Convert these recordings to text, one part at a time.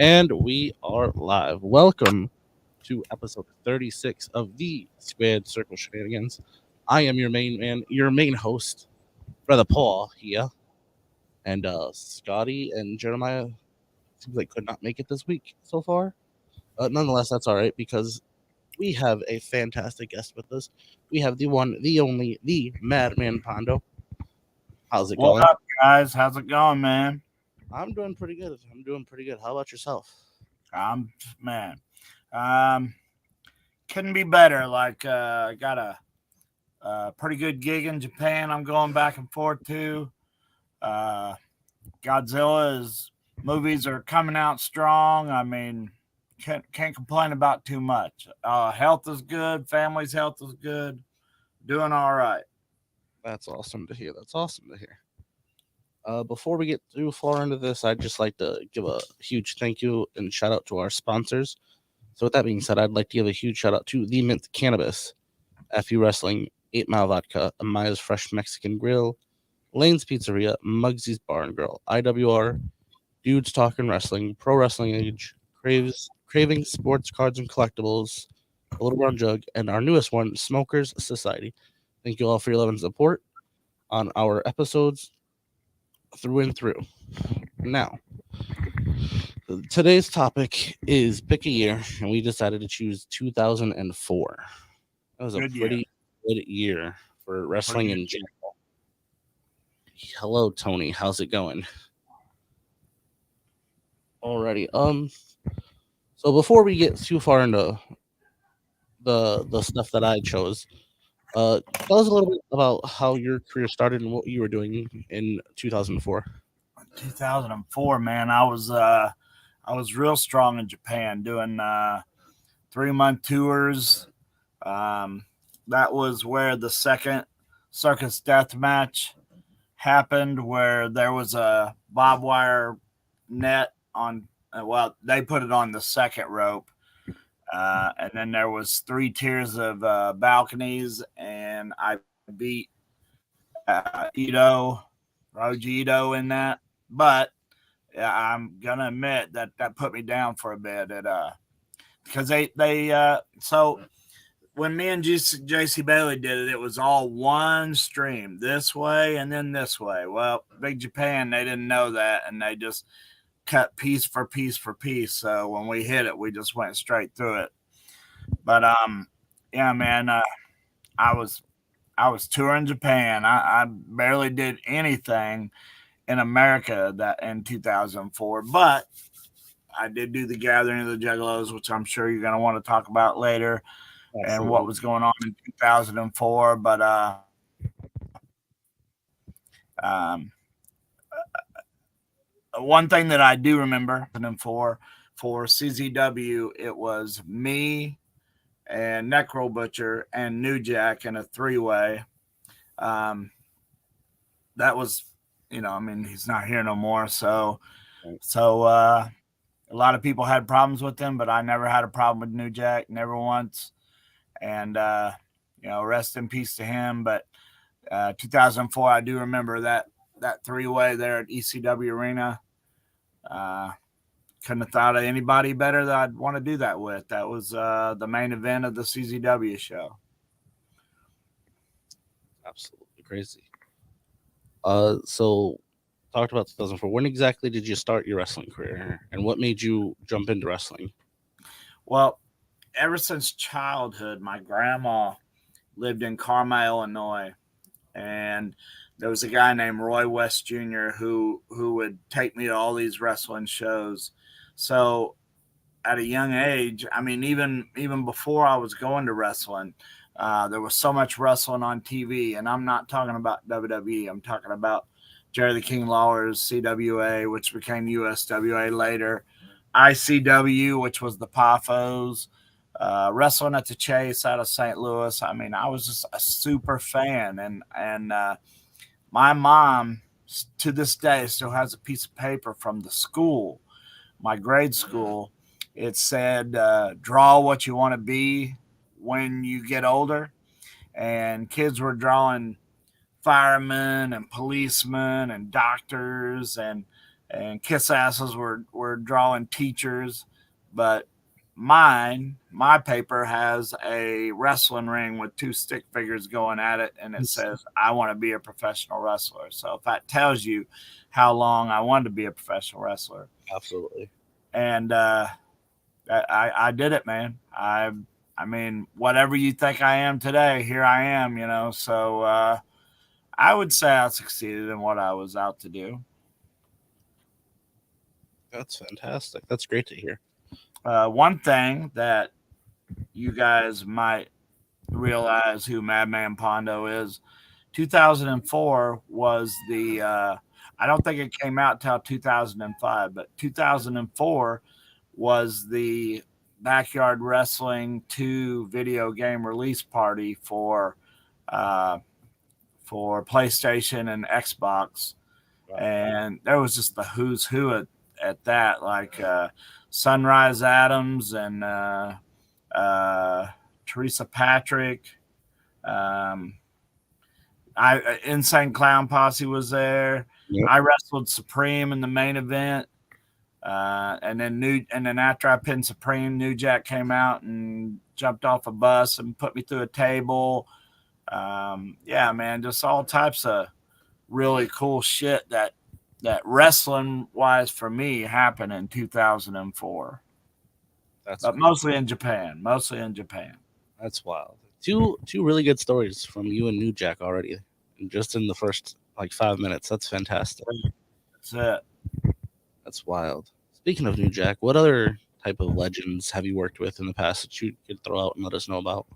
And we are live. Welcome to episode 36 of the Squared Circle Shenanigans. I am your main man, your main host, Brother Paul here. And Scotty and Jeremiah seems like could not make it this week so far. Nonetheless, that's all right because we have a fantastic guest with us. We have the one, the only, the Madman Pondo. How's it What going? up, guys? How's it going, man? I'm doing pretty good. I'm doing pretty good. How about yourself? I'm man. Um, couldn't be better. I got a pretty good gig in Japan. I'm going back and forth to. Uh, Godzilla's movies are coming out strong. I mean, can't complain about too much. Health is good. Family's health is good. Doing all right. That's awesome to hear. That's awesome to hear. Before we get too far into this, I'd just like to give a huge thank you and shout out to our sponsors. So, with that being said, I'd like to give a huge shout out to The Mint Cannabis, FU Wrestling, 8 Mile Vodka, Amaya's Fresh Mexican Grill, Lane's Pizzeria, Muggsy's Bar and Grill, IWR, Dudes Talking Wrestling, Pro Wrestling Age, Craving Sports Cards and Collectibles, The Little Brown Jug, and our newest one, Smokers Society. Thank you all for your love and support on our episodes through and through. Now, today's topic is pick a year, and we decided to choose 2004. That was a pretty good year for wrestling in general. Hello, Tony. How's it going? Alrighty. So before we get too far into the stuff that I chose, tell us a little bit about how your career started and what you were doing in 2004. 2004, man. I was real strong in Japan doing 3-month tours. That was where the second circus death match happened, where there was a barbed wire net on. Well, they put it on the second rope, and then there was 3 tiers of balconies, and I beat Roji Ito in that. But yeah, I'm gonna admit that put me down for a bit. Because so when me and JC Bailey did it, it was all one stream, this way and then this way. Well, Big Japan, they didn't know that, and they just cut piece for piece for piece. So when we hit it, we just went straight through it. But yeah, man, I was touring Japan. I barely did anything in America that in 2004, but I did do the Gathering of the Juggalos, which I'm sure you're going to want to talk about later. Absolutely. And what was going on in 2004. But one thing that I do remember for CZW, it was me and Necro Butcher and New Jack in a 3-way. That was, I mean, he's not here no more. So a lot of people had problems with him, but I never had a problem with New Jack, never once. And, rest in peace to him. But 2004, I do remember that 3-way there at ECW Arena. Couldn't have thought of anybody better that I'd want to do that with. That was the main event of the CZW show. Absolutely crazy. So talked about 2004. When exactly did you start your wrestling career, and what made you jump into wrestling? Well, ever since childhood, my grandma lived in Carmel, Illinois, and there was a guy named Roy West Jr. who would take me to all these wrestling shows. So at a young age, I mean, even before I was going to wrestling, there was so much wrestling on TV, and I'm not talking about WWE. I'm talking about Jerry the King Lawler's CWA, which became USWA later, ICW, which was the Pafos, wrestling at the Chase out of St. Louis. I mean, I was just a super fan, and my mom to this day still has a piece of paper from the school, my grade school. It said, draw what you want to be when you get older. And kids were drawing firemen and policemen and doctors and and kiss asses were drawing teachers, but my paper has a wrestling ring with two stick figures going at it, and it says, I want to be a professional wrestler. So if that tells you how long I wanted to be a professional wrestler. Absolutely. And I did it, man. I mean, whatever you think I am today, here I am, you know. So I would say I succeeded in what I was out to do. That's fantastic. That's great to hear. One thing that you guys might realize who Madman Pondo is, 2004 was the, I don't think it came out till 2005, but 2004 was the Backyard Wrestling 2 video game release party uh, for PlayStation and Xbox. Wow. And there was just the who's who at that, like Sunrise Adams and Teresa Patrick. Insane Clown Posse was there. Yep. I wrestled Supreme in the main event. And then after I pinned Supreme, New Jack came out and jumped off a bus and put me through a table. Yeah, man, just all types of really cool shit that wrestling wise for me happened in 2004. That's But mostly in Japan. That's wild. Two really good stories from you and New Jack already, just in the first like 5 minutes. That's fantastic. That's it. That's wild. Speaking of New Jack, what other type of legends have you worked with in the past that you could throw out and let us know about?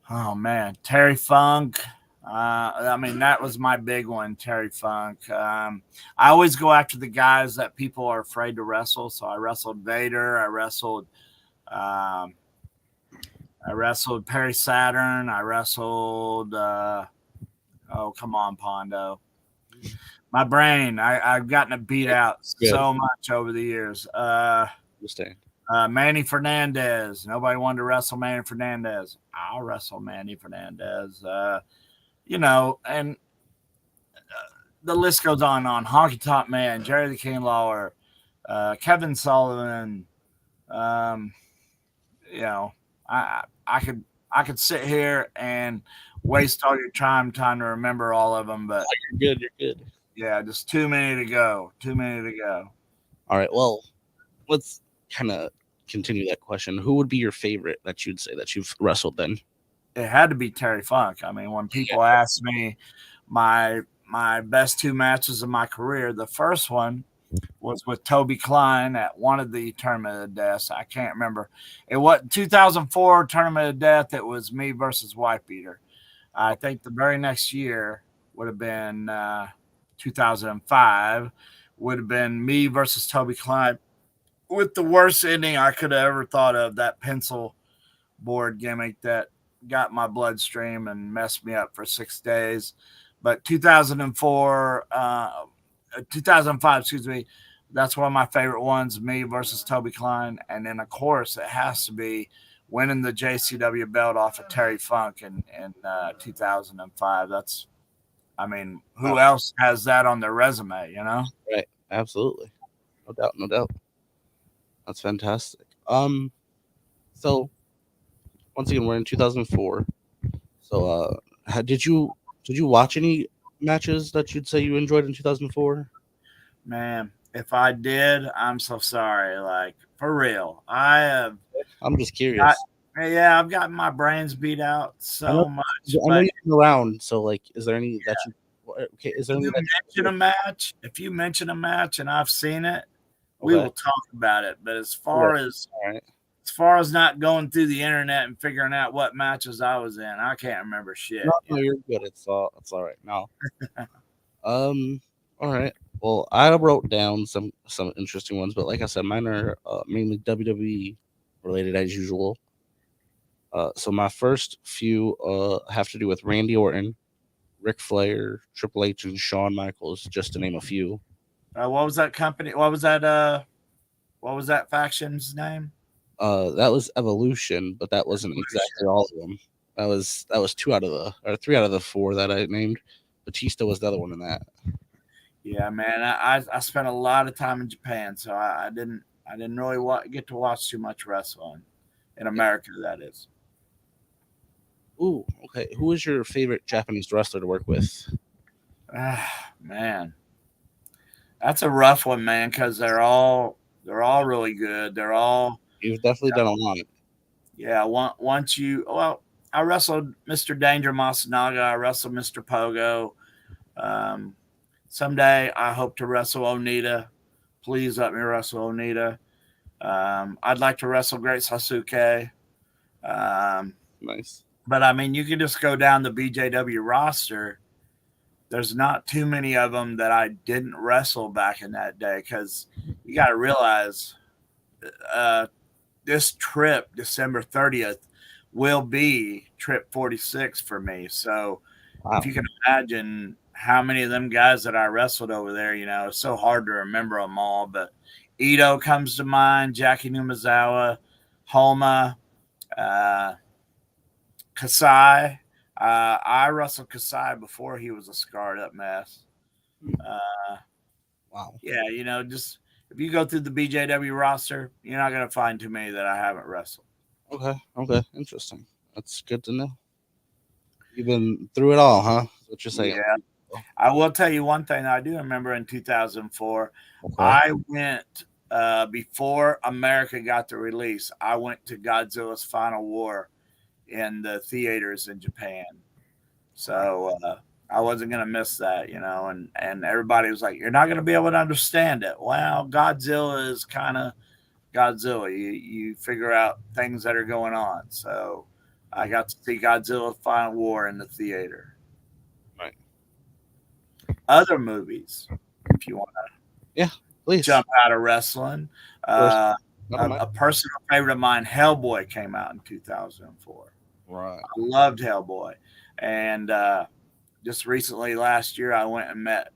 Oh man, Terry Funk. I mean, that was my big one, Terry Funk. I always go after the guys that people are afraid to wrestle. So I wrestled Vader. I wrestled Perry Saturn. I wrestled. Oh, come on, Pondo. My brain. I've gotten it beat out so much over the years. Understand. Manny Fernandez. Nobody wanted to wrestle Manny Fernandez. I'll wrestle Manny Fernandez. You know, and the list goes on and on. Honky Tonk Man, Jerry the King Lawler, Kevin Sullivan. You know, I could sit here and waste all your time trying to remember all of them, but You're good. Yeah, just too many to go. All right, well, let's kind of continue that question. Who would be your favorite that you'd say that you've wrestled then? It had to be Terry Funk. I mean, when people ask me my best 2 matches of my career, the first one was with Toby Klein at one of the Tournament of Death. I can't remember. It was 2004 Tournament of Death. It was me versus Wife Beater. I think the very next year would have been 2005. Would have been me versus Toby Klein with the worst ending I could have ever thought of. That pencil board gimmick that got my bloodstream and messed me up for 6 days. But 2005, excuse me, that's one of my favorite ones, me versus Toby Klein. And then, of course, it has to be winning the JCW belt off of Terry Funk in 2005. That's, I mean, who else has that on their resume, you know? Right, absolutely. No doubt. That's fantastic. So once again, we're in 2004. So, did you watch any matches that you'd say you enjoyed in 2004? Man, if I did, I'm so sorry. Like, for real, I'm just curious. I've gotten my brains beat out so much. I know you've been around. So, like, is there any that you? Okay, is there any that mention a match? If you mention a match and I've seen it, we will talk about it. But as far as not going through the internet and figuring out what matches I was in, I can't remember shit. No, you're good. It's all right now. All right. Well, I wrote down some interesting ones, but like I said, mine are mainly WWE related as usual. So my first few have to do with Randy Orton, Ric Flair, Triple H, and Shawn Michaels, just to name a few. What was that company? What was that faction's name? That was Evolution, but that wasn't exactly all of them. That was 3 out of the 4 that I named. Batista was the other one in that. Yeah, man. I spent a lot of time in Japan, so I didn't really get to watch too much wrestling in Yeah. America. That is. Ooh, okay. Who is your favorite Japanese wrestler to work with? Man, that's a rough one, man, because they're all really good. They're all You've definitely done a lot. yeah. Once you well, I wrestled Mr. Danger Masanaga. I wrestled Mr. Pogo. Um, Someday I hope to wrestle Onita. Please let me wrestle Onita. I'd like to wrestle Great Sasuke. Um, Nice. but I mean, you can just go down the BJW roster. There's not too many of them that I didn't wrestle back in that day because you got to realize uh, this trip, December 30th, will be trip 46 for me. So if Wow. you can imagine how many of them guys that I wrestled over there, it's so hard to remember them all. But Ito comes to mind, Jackie Numazawa, Homa, uh, Kasai. I wrestled Kasai before he was a scarred up mess. Uh, Wow. yeah, just if you go through the BJW roster, you're not going to find too many that I haven't wrestled. Okay. Okay. Interesting. That's good to know. You've been through it all, huh? That's what you're saying. Yeah. I will tell you one thing I do remember in 2004. Okay. I went before America got the release. I went to Godzilla's Final War in the theaters in Japan. So I wasn't going to miss that, and everybody was like, you're not going to be able to understand it. Well, Godzilla is kind of Godzilla. You figure out things that are going on. So I got to see Godzilla Final War in the theater. Right. Other movies, if you want Yeah. Please. jump out of wrestling. First. Uh, Never a mind. personal favorite of mine, Hellboy, came out in 2004. Right. I loved Hellboy. And just recently, last year, I went and met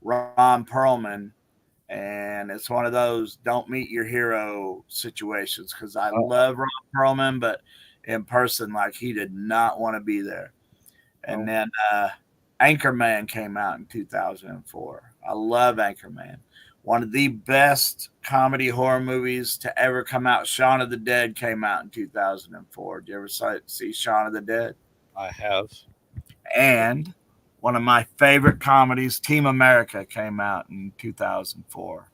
Ron Perlman. And it's one of those don't meet your hero situations because I Oh, love Ron Perlman, but in person, like he did not want to be there. And oh, then Anchorman came out in 2004. I love Anchorman. One of the best comedy horror movies to ever come out. Shaun of the Dead came out in 2004. Did you ever see Shaun of the Dead? I have. And one of my favorite comedies, Team America, came out in 2004.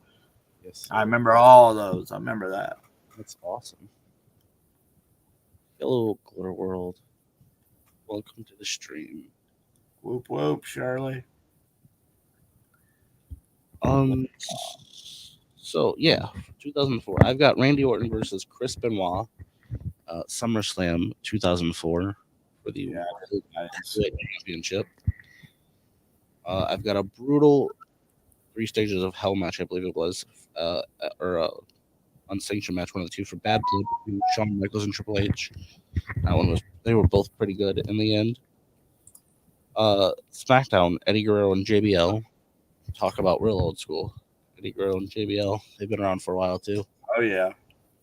Yes, I sir. remember all of those. I remember that. That's awesome. Hello, Glitter World. Welcome to the stream. Whoop whoop, Shirley. Um. So yeah, 2004. I've got Randy Orton versus Chris Benoit. SummerSlam 2004 for the Yeah, World nice. Heavyweight Championship. I've got a brutal 3 stages of hell match, I believe it was, or unsanctioned match, one of the two for Bad Blood between Shawn Michaels and Triple H. That one was they were both pretty good in the end. SmackDown, Eddie Guerrero and JBL. Talk about real old school. Eddie Guerrero and JBL. They've been around for a while too. Oh yeah.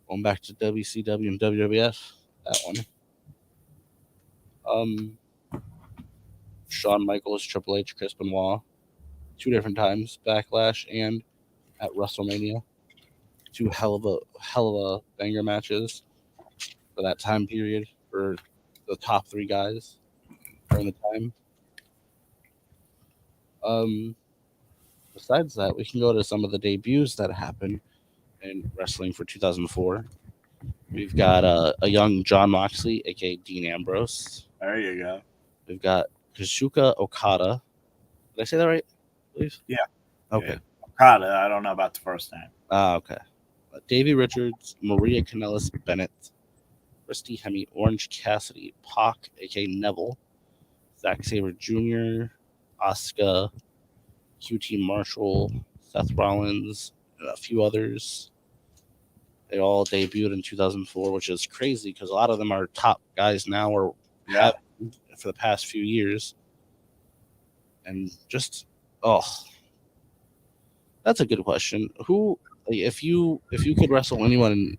Going back to WCW and WWF. That one. Um, Shawn Michaels, Triple H, Chris Benoit. 2 different times, Backlash and at WrestleMania. Two hell of a banger matches for that time period for the top three guys during the time. Um, Besides that, we can go to some of the debuts that happened in wrestling for 2004. We've got a young John Moxley, aka Dean Ambrose. There you go. We've got Kazuchika Okada. Did I say that right? Please. Yeah. Okay. Yeah. Okada, I don't know about the first name. Okay. Davey Richards, Maria Kanellis Bennett, Christy Hemme, Orange Cassidy, Pac, aka Neville, Zack Sabre Jr., Asuka, QT Marshall, Seth Rollins, and a few others. They all debuted in 2004, which is crazy because a lot of them are top guys now or Yeah. have for the past few years. And just, oh, that's a good question. Who, if you could wrestle anyone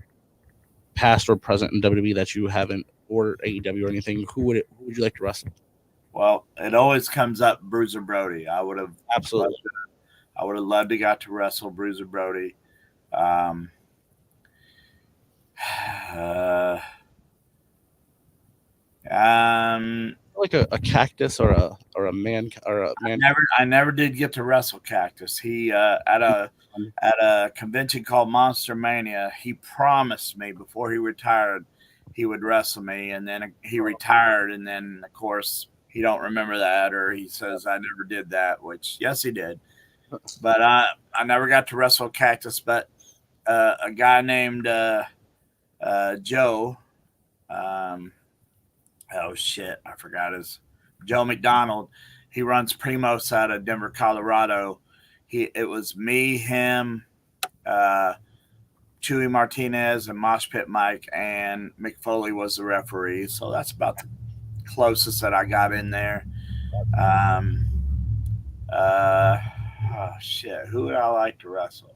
past or present in WWE that you haven't, or AEW or anything, who would you like to wrestle? Well, it always comes up Bruiser Brody. Absolutely. I would have loved to got to wrestle Bruiser Brody. Um, uh, Like a cactus or a man or a man. I never did get to wrestle Cactus. He at a convention called Monster Mania, he promised me before he retired he would wrestle me, and then he retired, and then of course he don't remember that, or he says I never did that, which yes he did, but I never got to wrestle Cactus, but a guy named Joe, um, oh shit, I forgot his Joe McDonald. He runs Primos out of Denver, Colorado. It was me, him, uh, Chewy Martinez, and Mosh Pit Mike, and Mick Foley was the referee. So that's about the closest that I got in there. Um, oh shit, who would I like to wrestle?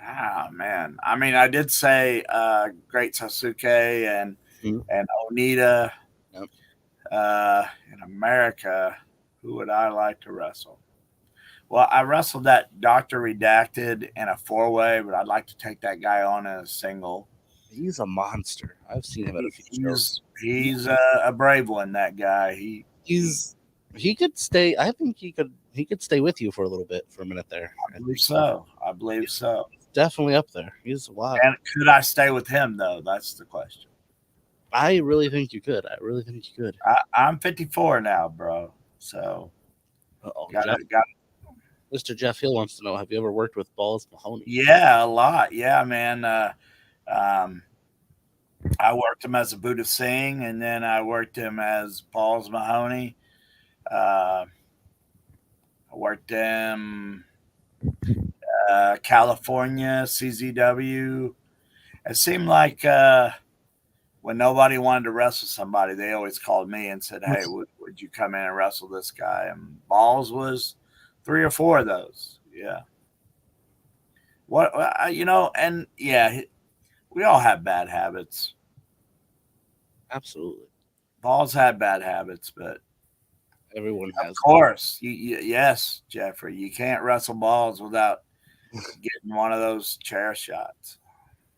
Ah man, I mean, I did say Great Sasuke and Onita. Yep. In America, who would I like to wrestle? Well, I wrestled that Doctor Redacted in a 4-way, but I'd like to take that guy on in a single. He's a monster. I've seen him at a few shows. He's a brave one. That guy. He could stay. I think he could stay with you for a little bit, for a minute there. I believe so. I believe so. Definitely up there. He's wild. And could I stay with him though? That's the question. I really think you could. I really think you could. I'm 54 now, bro. So got Mr. Jeff Hill wants to know: have you ever worked with Balls Mahoney? Yeah, a lot. Yeah, man. I worked him as a Buddha Singh, and then I worked him as Balls Mahoney. I worked him California, CZW. It seemed like when nobody wanted to wrestle somebody, they always called me and said, "Hey, would you come in and wrestle this guy?" And Balls was 3 or 4 of those. Yeah. What and yeah, we all have bad habits. Absolutely. Balls had bad habits, but everyone has. Of course, yes, Jeffrey. You can't wrestle Balls without getting one of those chair shots.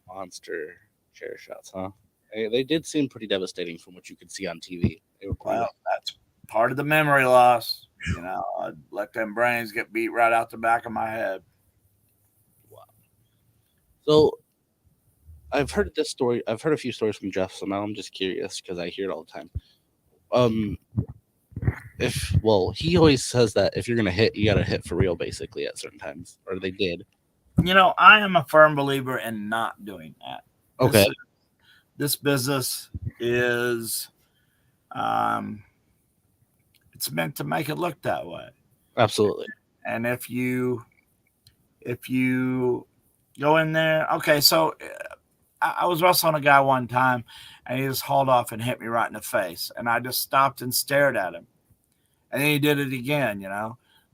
Monster chair shots, huh? They did seem pretty devastating from what you could see on TV. They were that's part of the memory loss. I'd let them brains get beat right out the back of my head. Wow. So I've heard this story. I've heard a few stories from Jeff, so now I'm just curious because I hear it all the time. He always says that if you're gonna hit, you gotta hit for real, basically at certain times, or they did. I am a firm believer in not doing that. Okay. This business is, it's meant to make it look that way. Absolutely. And if you go in there, okay, so I was wrestling a guy one time, and he just hauled off and hit me right in the face, and I just stopped and stared at him, and then he did it again.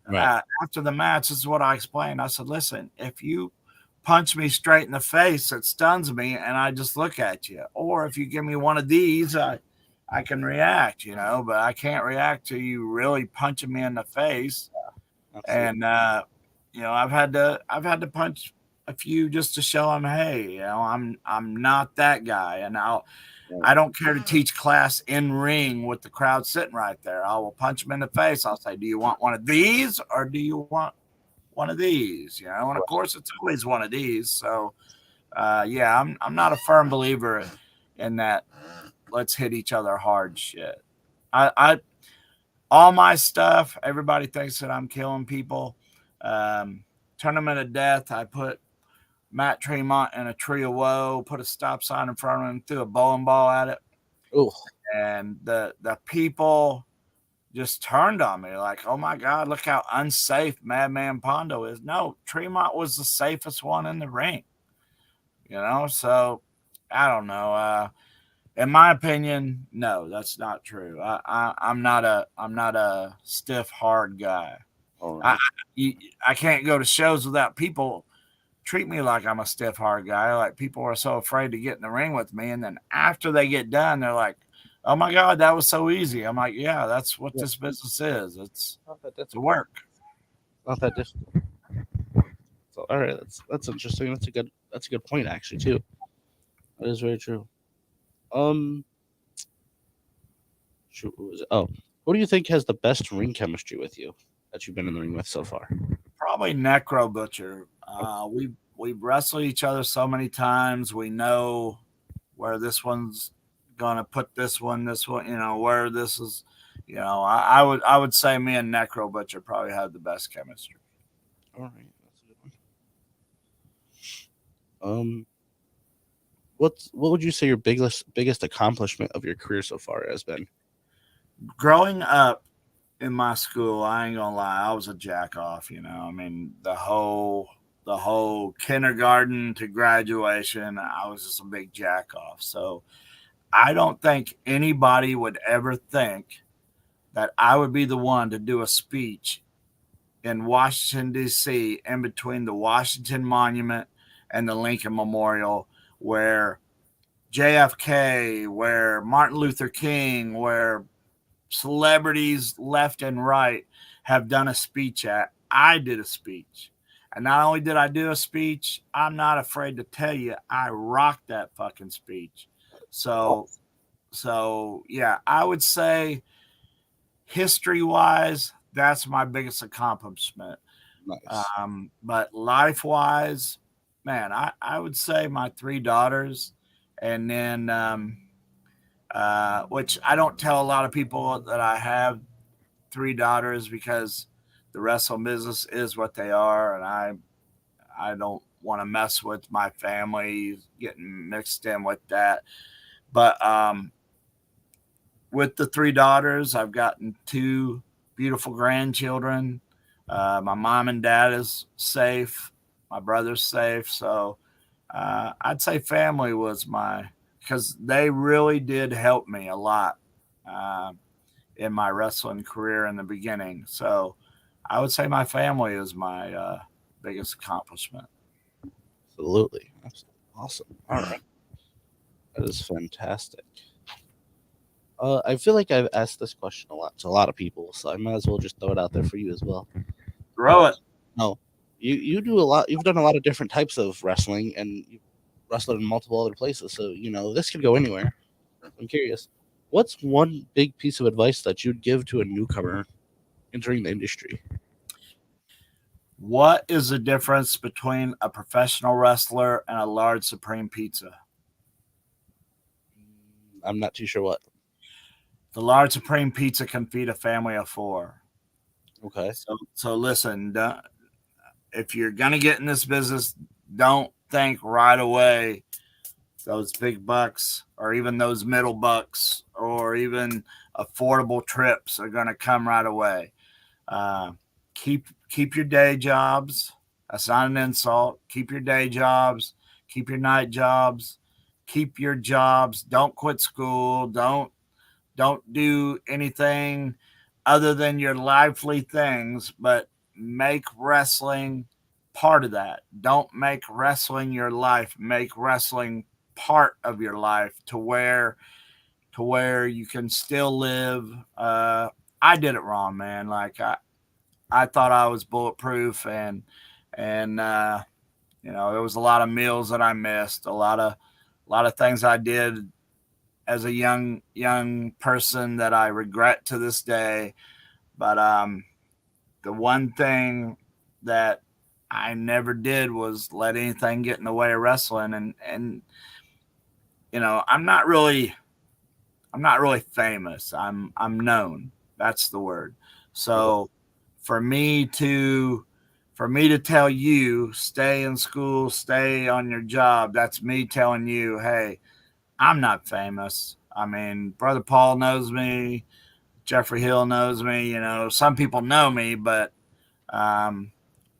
Right. After the match, this is what I explained. I said, "Listen, if you punch me straight in the face, it stuns me, and I just look at you. Or if you give me one of these, I can react, but I can't react to you really punching me in the face." And I've had to punch a few just to show them, hey, I'm not that guy, and I don't care to teach class in ring with the crowd sitting right there. I will punch them in the face. I'll say, "Do you want one of these, or do you want one of these?" And of course, it's always one of these. So, I'm not a firm believer in that. Let's hit each other hard shit. I all my stuff. Everybody thinks that I'm killing people. Tournament of Death. I put Matt Tremont in a tree of woe. Put a stop sign in front of him. Threw a bowling ball at it. Oh. And the people just turned on me like, "Oh my God, look how unsafe Madman Pondo is." No, Tremont was the safest one in the ring. So I don't know. In my opinion, no, that's not true. I'm not a stiff, hard guy. Right. I can't go to shows without people treat me like I'm a stiff, hard guy. Like, people are so afraid to get in the ring with me, and then after they get done, they're like, Oh my God, that was so easy. I'm like, yeah, that's what Yeah, this business is. It's not that the difficult. work. Not that difficult. So, all right, that's interesting. That's a good point actually too. That is very true. Um, shoot, what was it? Oh, who do you think has the best ring chemistry with you that you've been in the ring with so far? Probably Necro Butcher. We've wrestled each other so many times. We know where this one's gonna put this one, where this is. I would say me and Necro Butcher probably have the best chemistry. All right, that's a good one. What would you say your biggest accomplishment of your career so far has been? Growing up in my school, I ain't gonna lie, I was a jack off. I mean, the whole kindergarten to graduation, I was just a big jack off. So I don't think anybody would ever think that I would be the one to do a speech in Washington, D.C., in between the Washington Monument and the Lincoln Memorial, where JFK, where Martin Luther King, where celebrities left and right have done a speech at. I did a speech. And not only did I do a speech, I'm not afraid to tell you I rocked that fucking speech. So yeah, I would say history wise, that's my biggest accomplishment. Nice. But life wise, man, I would say my three daughters, and then which I don't tell a lot of people that I have three daughters because the wrestling business is what they are, and I don't want to mess with my family getting mixed in with that. But with the three daughters, I've gotten two beautiful grandchildren. My mom and dad is safe. My brother's safe. So I'd say family was because they really did help me a lot uh, in my wrestling career in the beginning. So I would say my family is my biggest accomplishment. Absolutely. Absolutely. Awesome. All right. That is fantastic. I feel like I've asked this question a lot to a lot of people, so I might as well just throw it out there for you as well. Uh, Throw it. no, you do a lot. You've done a lot of different types of wrestling, and you've wrestled in multiple other places. So this could go anywhere. I'm curious, what's one big piece of advice that you'd give to a newcomer entering the industry? What is the difference between a professional wrestler and a large Supreme Pizza? I'm not too sure what. The large Supreme Pizza can feed a family of four. Okay. So listen, if you're gonna get in this business, don't think right away those big bucks or even those middle bucks or even affordable trips are gonna come right away. Uh, keep your day jobs. That's not an insult. Keep your day jobs. Keep your night jobs. Keep your jobs. Don't quit school. Don't do anything other than your lively things, but make wrestling part of that. Don't make wrestling your life. Make wrestling part of your life to where you can still live. I did it wrong, man. Like I thought I was bulletproof, and there was a lot of meals that I missed, a lot of things I did as a young person that I regret to this day. But the one thing that I never did was let anything get in the way of wrestling, and I'm not really famous. I'm known. That's the word. Okay. So for me to for me to tell you stay in school, stay on your job, that's me telling you, hey, I'm not famous. I mean, Brother Paul knows me, Jeffrey Hill knows me. Some people know me, but um,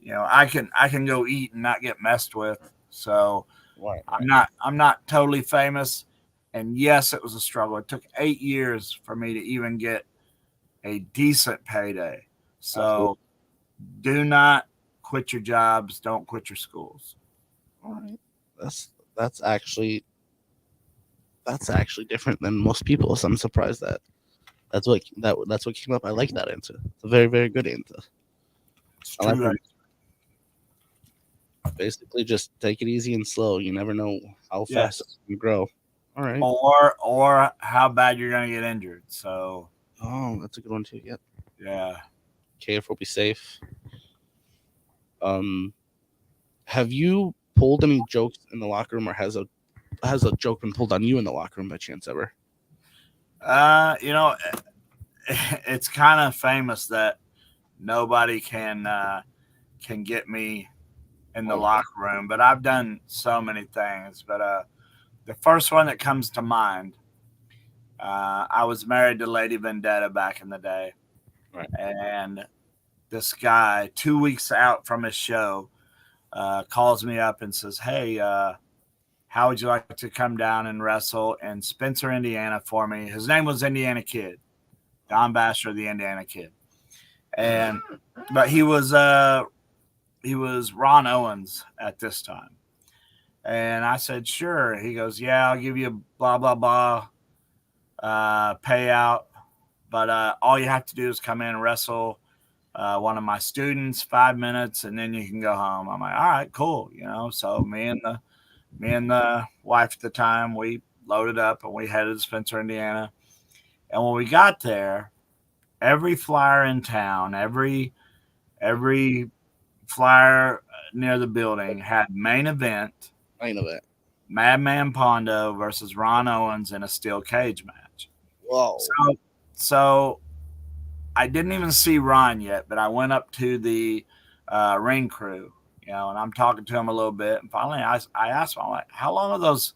I can go eat and not get messed with. So Right. I'm Right. not I'm not totally famous. And yes, it was a struggle. It took 8 years for me to even get a decent payday. Absolutely. So do not quit your jobs. Don't quit your schools. All right. That's actually That's actually different than most people, so I'm surprised that that's what came up. I like that answer. It's a very, very good answer. It's I like true. when basically just take it easy and slow. You never know how fast Yes. it can grow. All right. Or how bad you're gonna get injured. So Oh, that's a good one too. Yep. yeah. Careful, be safe. Um, have you pulled any jokes in the locker room, or has a joke been pulled on you in the locker room by chance ever? You know, it's kind of famous that nobody can get me in the Oh, locker room, but I've done so many things. But the first one that comes to mind, I was married to Lady Vendetta back in the day, right. and this guy, 2 weeks out from his show, calls me up and says, "Hey, how would you like to come down and wrestle in Spencer, Indiana for me?" His name was Indiana Kid, Don Basher, the Indiana Kid, and but he was Ron Owens at this time. And I said, sure. He goes, yeah, I'll give you blah, blah, blah payout. But all you have to do is come in and wrestle one of my students 5 minutes, and then you can go home. I'm like, all right, cool. You know, so me and the wife at the time, we loaded up and we headed to Spencer, Indiana. And when we got there, every flyer in town, every flyer near the building had main event I know that. Madman Pondo versus Ron Owens in a steel cage match. Whoa. So I didn't even see Ron yet, but I went up to the ring crew, you know, and I'm talking to him a little bit. And finally, I asked him, I'm like, how long have those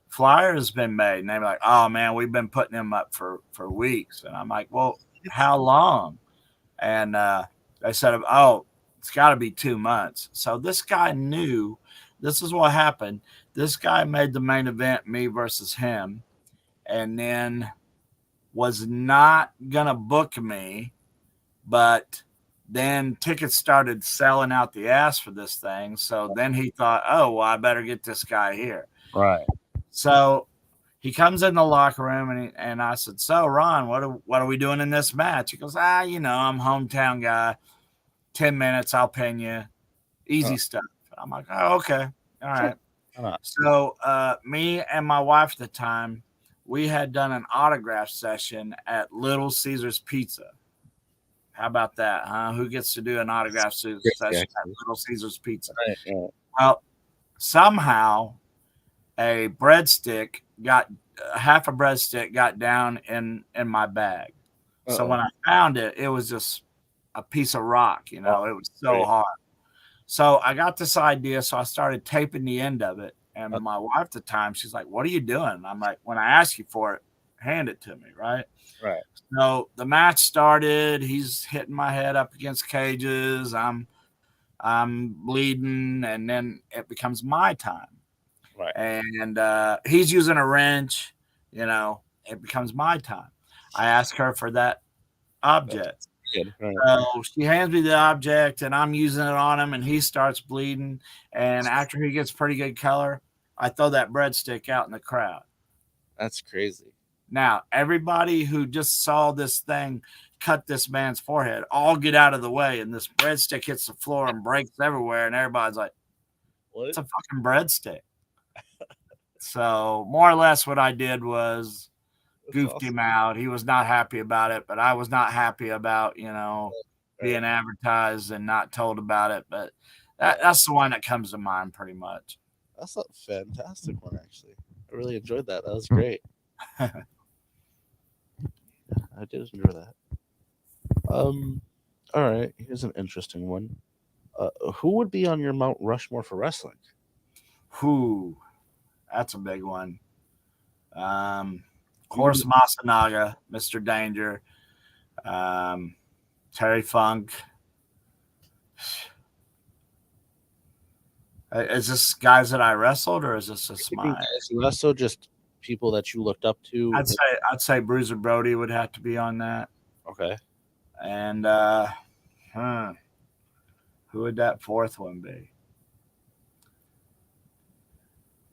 flyers been made? And they were like, oh man, we've been putting them up for weeks. And I'm like, well, how long? And they said, oh, it's got to be 2 months. So this guy knew this is what happened. This guy made the main event, me versus him, and then was not going to book me, but then tickets started selling out the ass for this thing. So then he thought, oh, well, I better get this guy here. Right. So he comes in the locker room and I said, so Ron, what are we doing in this match? He goes, you know, I'm hometown guy. 10 minutes, I'll pin you. Easy stuff. I'm like, oh, okay. All right. So me and my wife at the time, we had done an autograph session at Little Caesars Pizza. How about that, huh? Who gets to do an autograph session at Little Caesars Pizza? Right, yeah. Well, somehow a breadstick got half a breadstick got down in my bag. So when I found it, it was just a piece of rock, you know, it was so hard. So I got this idea. So I started taping the end of it. And my wife at the time, she's like, what are you doing? I'm like, when I ask you for it, hand it to me. Right. Right. So the match started. He's hitting my head up against cages. I'm bleeding. And then it becomes my time. Right. And he's using a wrench, you know, it becomes my time. I ask her for that object. Good. Right. So she hands me the object and I'm using it on him and he starts bleeding. And after he gets pretty good color, I throw that breadstick out in the crowd. That's crazy. Now, everybody who just saw this thing cut this man's forehead, all get out of the way. And this breadstick hits the floor and breaks everywhere. And everybody's like, What? it's a fucking breadstick. So more or less what I did was goofed him out. He was not happy about it, but I was not happy about, you know, being advertised and not told about it. But that's the one that comes to mind pretty much. That's a fantastic one, actually. I really enjoyed that. That was great. I did enjoy that. All right. Here's an interesting one. Who would be on your Mount Rushmore for wrestling? Whew, that's a big one. Of course, Masanaga, Mr. Danger, Terry Funk. Is this guys that I wrestled, or is this just mine? Also, just people that you looked up to. I'd say Bruiser Brody would have to be on that. Okay. And who would that fourth one be?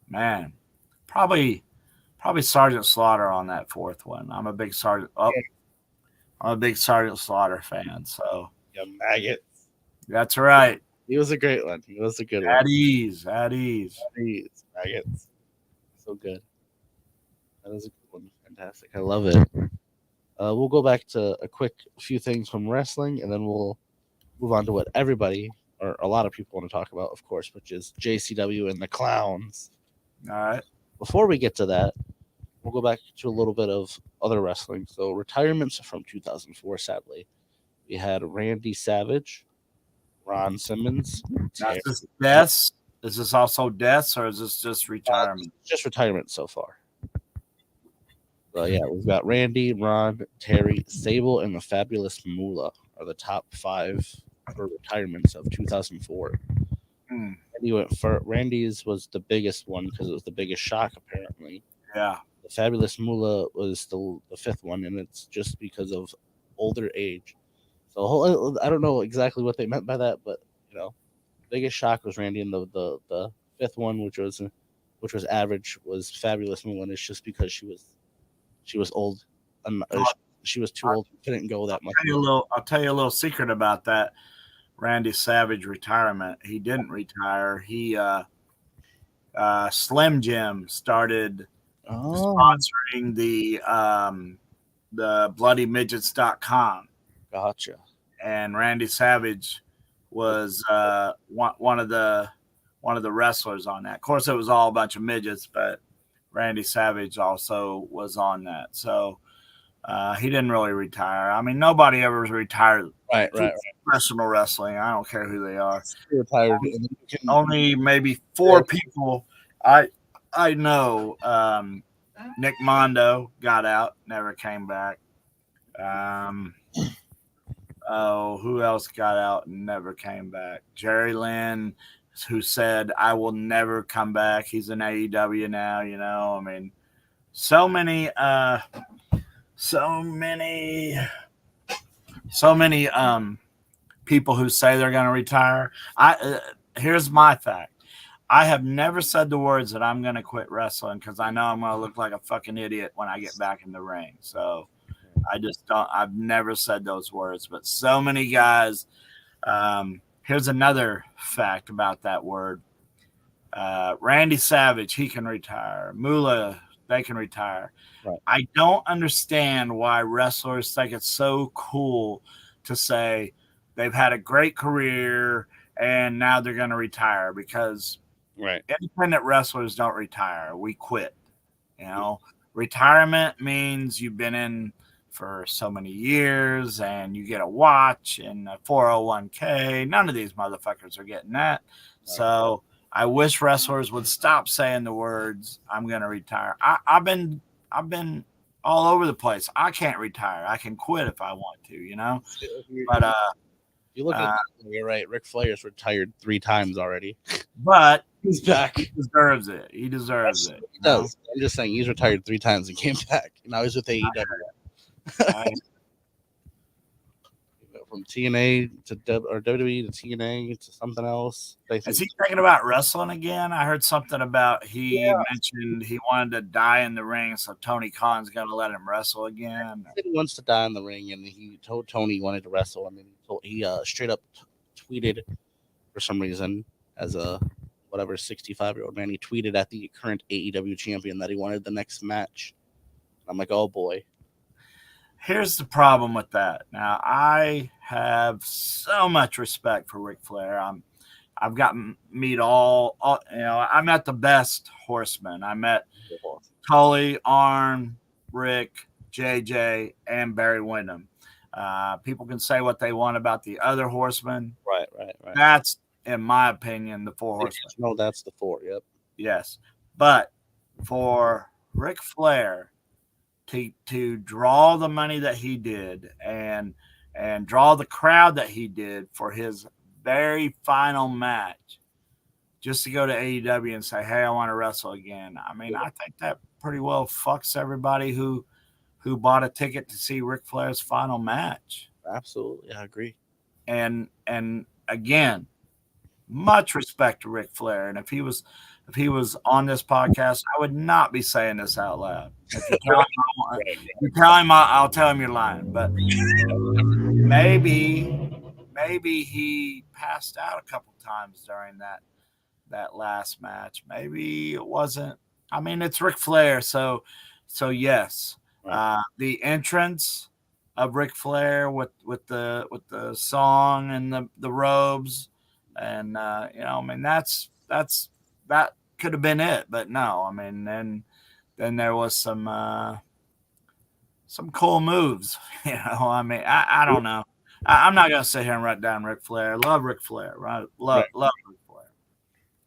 Man, probably Probably Sergeant Slaughter on that fourth one. I'm a big Sergeant. Oh, I'm a big Sergeant Slaughter fan. So Yeah, maggots. that's right. He was a great one. He was a good one. At ease. At ease. Maggots. So good. That is a good one. Fantastic. I love it. We'll go back to a quick few things from wrestling, and then we'll move on to what everybody or a lot of people want to talk about, of course, which is JCW and the Clowns. All right. Before we get to that, we'll go back to a little bit of other wrestling. So retirements from 2004, sadly. We had Randy Savage, Ron Simmons. Now, is this deaths? Is this also deaths, or is this just retirement? Just retirement so far. So yeah, we've got Randy, Ron, Terry, Sable, and the Fabulous Moolah are the top 5 for retirements of 2004. Hmm. Randy's was the biggest one because it was the biggest shock, apparently. Yeah. The Fabulous Moolah was the 5th one, and it's just because of older age. So I don't know exactly what they meant by that, but biggest shock was Randy, and the 5th one, which was average, was Fabulous Moolah. And it's just because she was old, she was too old, couldn't go that much. I'll tell you a little secret about that. Randy Savage retirement. He didn't retire. He Slim Jim started sponsoring the bloodymidgets.com. Gotcha. And Randy Savage was one of the wrestlers on that. Of course, it was all a bunch of midgets, but Randy Savage also was on that. So he didn't really retire. I mean, nobody ever retired. Right. Professional wrestling. I don't care who they are. Retired. Only maybe 4 people I know. Nick Mondo got out, never came back. Who else got out and never came back? Jerry Lynn, who said, "I will never come back." He's in AEW now. I mean, so many people who say they're going to retire. Here's my fact. I have never said the words that I'm going to quit wrestling because I know I'm going to look like a fucking idiot when I get back in the ring. So I just don't. I've never said those words, but so many guys. Here's another fact about that word. Randy Savage, he can retire. Moolah, they can retire. Right. I don't understand why wrestlers think it's so cool to say they've had a great career and now they're going to retire, because independent wrestlers don't retire. We quit. Retirement means you've been in for so many years and you get a watch and a 401k. None of these motherfuckers are getting that. So I wish wrestlers would stop saying the words, "I'm going to retire." I've been all over the place. I can't retire. I can quit if I want to, But you look at you're right. Ric Flair's retired 3 times already. But he's back. He deserves it. He deserves it. He does. I'm just saying, he's retired 3 times and came back. Now he's with AEW. From TNA to WWE to TNA to something else. Is he thinking about wrestling again? I heard something about he mentioned he wanted to die in the ring, so Tony Khan's going to let him wrestle again. He wants to die in the ring, and he told Tony he wanted to wrestle, and then he straight up tweeted for some reason as a 65-year-old man. He tweeted at the current AEW champion that he wanted the next match. I'm like, oh boy. Here's the problem with that. Now, I have so much respect for Ric Flair. I've gotten meet all I met the best horsemen. I met Tully, Arn, Rick, JJ, and Barry Windham. People can say what they want about the other horsemen. Right. That's, in my opinion, the 4 horsemen. No, that's the 4. Yep. Yes. But for Ric Flair to draw the money that he did and draw the crowd that he did for his very final match, just to go to AEW and say, "Hey, I want to wrestle again." I mean, I think that pretty well fucks everybody who bought a ticket to see Ric Flair's final match. Absolutely, I agree. And again, much respect to Ric Flair. And if he was if he was on this podcast, I would not be saying this out loud. If you tell him, you tell him, I'll tell him you're lying. But maybe he passed out a couple times during that last match. Maybe it wasn't. I mean, it's Ric Flair, so yes. Right. The entrance of Ric Flair with the song and the robes, and I mean that could have been it, but no. I mean, then there was some cool moves. I mean, I don't know. I'm not gonna sit here and write down Ric Flair. Love Ric Flair, right? Love Ric Flair.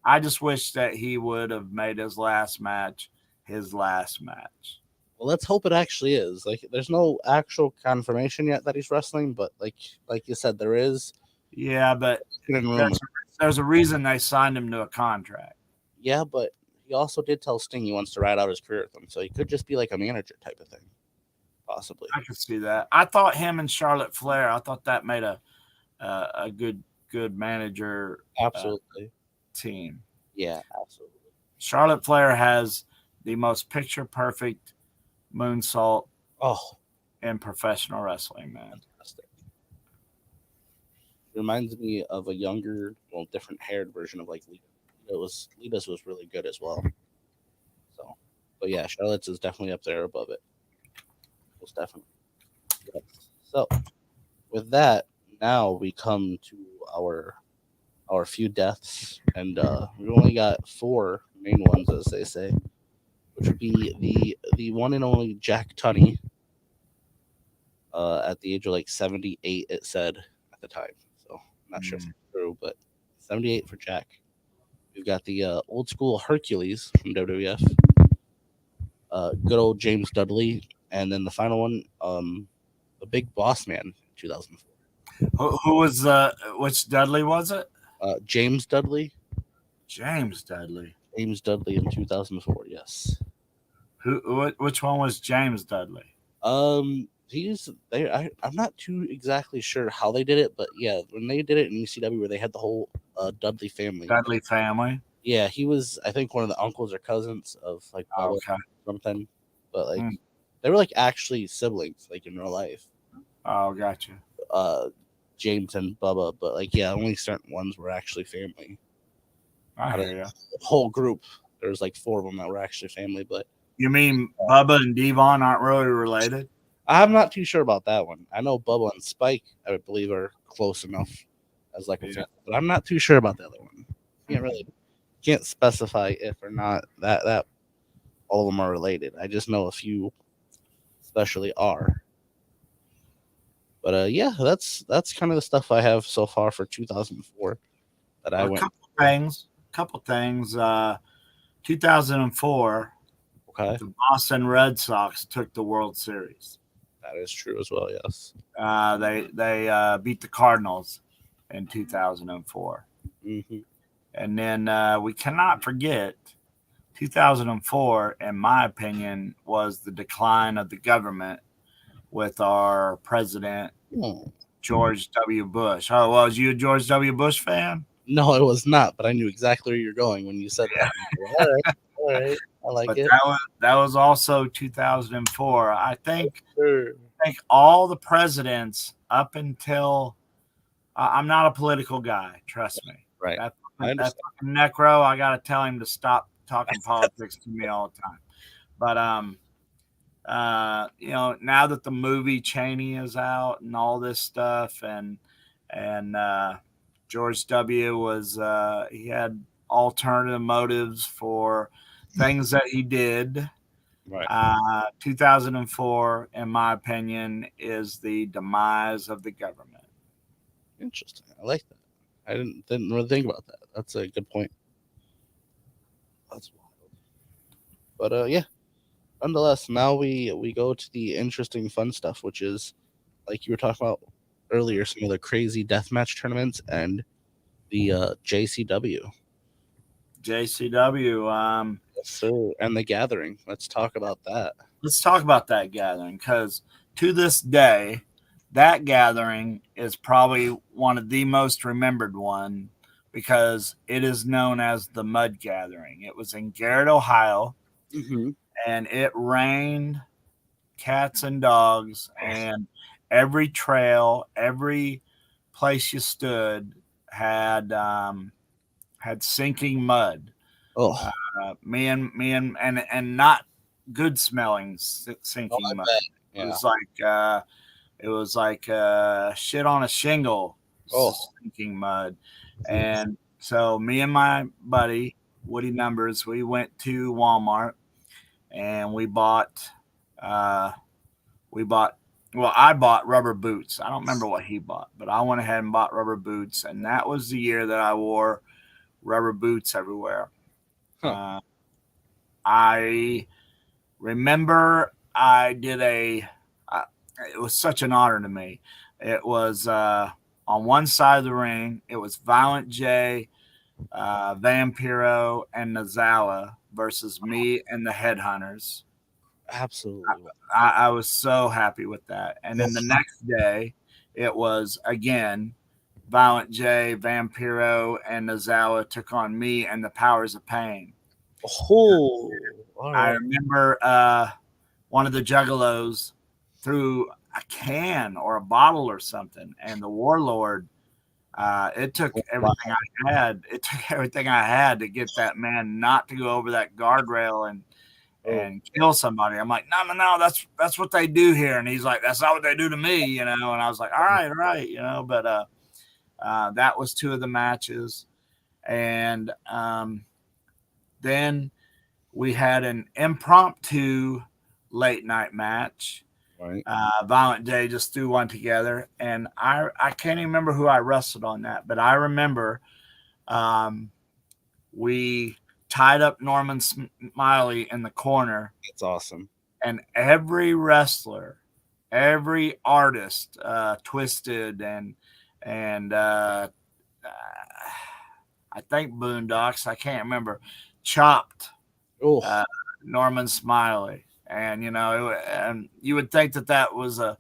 I just wish that he would have made his last match his last match. Well, let's hope it actually is. Like, there's no actual confirmation yet that he's wrestling, but like you said, there is. Yeah, but there's a reason they signed him to a contract. Yeah, but he also did tell Sting he wants to ride out his career with him, so he could just be like a manager type of thing, possibly. I could see that. I thought him and Charlotte Flair. I thought that made a good manager Absolutely team. Yeah, absolutely. Charlotte Flair has the most picture perfect moonsault in professional wrestling, man. Fantastic. It reminds me of a younger, different haired version of like Lita. Lita's was really good as well. So, but yeah, Charlotte's is definitely up there above it. Most definitely. Yes. So, with that, now we come to our few deaths, and we only got 4 main ones, as they say, which would be the one and only Jack Tunney. At the age of like 78, it said at the time. So I'm not sure if it's true, but 78 for Jack. We've got the old school Hercules from WWF, good old James Dudley, and then the final one, the Big Boss Man, 2004. Who was which Dudley was it? James Dudley. James Dudley. James Dudley in 2004. Yes. Which one was James Dudley? He's there. I'm not too exactly sure how they did it, but yeah, when they did it in ECW, where they had the whole Dudley family. Dudley family. Yeah, he was, I think, one of the uncles or cousins of like something, but like they were like actually siblings, like in real life. Oh, gotcha. James and Bubba, but like only certain ones were actually family. I hear you. The whole group, there was like 4 of them that were actually family, but you mean Bubba and Devon aren't really related? I'm not too sure about that one. I know Bubba and Spike, I would believe, are close enough as like a family, but I'm not too sure about the other one. Can't specify if or not that all of them are related. I just know a few, especially are. But that's kind of the stuff I have so far for 2004 that I went. Couple things. 2004. Okay. The Boston Red Sox took the World Series. That is true as well. Yes. They beat the Cardinals in 2004. Mm-hmm. And then we cannot forget 2004, in my opinion, was the decline of the government with our president, George W. Bush. Oh, well, was you a George W. Bush fan? No, I was not, but I knew exactly where you're going when you said that. All right. I like it. That was also 2004. I think all the presidents up until I'm not a political guy, trust me. Right. That Necro, I got to tell him to stop talking politics to me all the time. But now that the movie Cheney is out and all this stuff, and George W. was he had alternative motives for things that he did. Right. 2004, in my opinion, is the demise of the government. Interesting. I like that. I didn't really think about that. That's a good point. That's wild. But nonetheless, now we go to the interesting, fun stuff, which is like you were talking about earlier, some of the crazy deathmatch tournaments and the JCW. JCW. Yes, sir. And the gathering. Let's talk about that. Let's talk about that gathering, because to this day, that gathering is probably one of the most remembered one because it is known as the Mud Gathering. It was in Garrett, Ohio, Mm-hmm. and it rained cats and dogs, and every trail, every place you stood had sinking mud. Oh, And not good smelling oh, sinking I mud. bet. It Yeah. was like shit on a shingle, Oh, sinking mud. jeez. And so me and my buddy Woody Numbers, we went to Walmart and uh, we bought. Well, I bought rubber boots. I don't remember what he bought, but I went ahead and bought rubber boots, and that was the year that I wore rubber boots everywhere. Huh. Uh, I remember I did uh, it was such an honor to me. It was on one side of the ring, it was Violent J, Vampiro, and Nazawa versus me and the Headhunters. Absolutely. I was so happy with that. And then the Oh, next day, it was again Violent J, Vampiro, and Nazawa took on me and the Powers of Pain. all I right. remember one of the juggalos threw a can or a bottle or something, and the warlord. It took Wow. everything I had. It took everything I had to get that man not to go over that guardrail Oh, and kill somebody. I'm like, no, no, no, that's what they do here. And he's like, that's not what they do to me, you know. And I was like, all right, you know. But that was two of the matches, and then we had an impromptu late night match. right. Violent J just threw one together, and I can't even remember who I wrestled on that, but I remember um, we tied up Norman Smiley in the corner, That's awesome. and every wrestler, every artist, Twisted and I think Boondocks, I can't remember, chopped Oh, uh, Norman Smiley, and and you would think that was a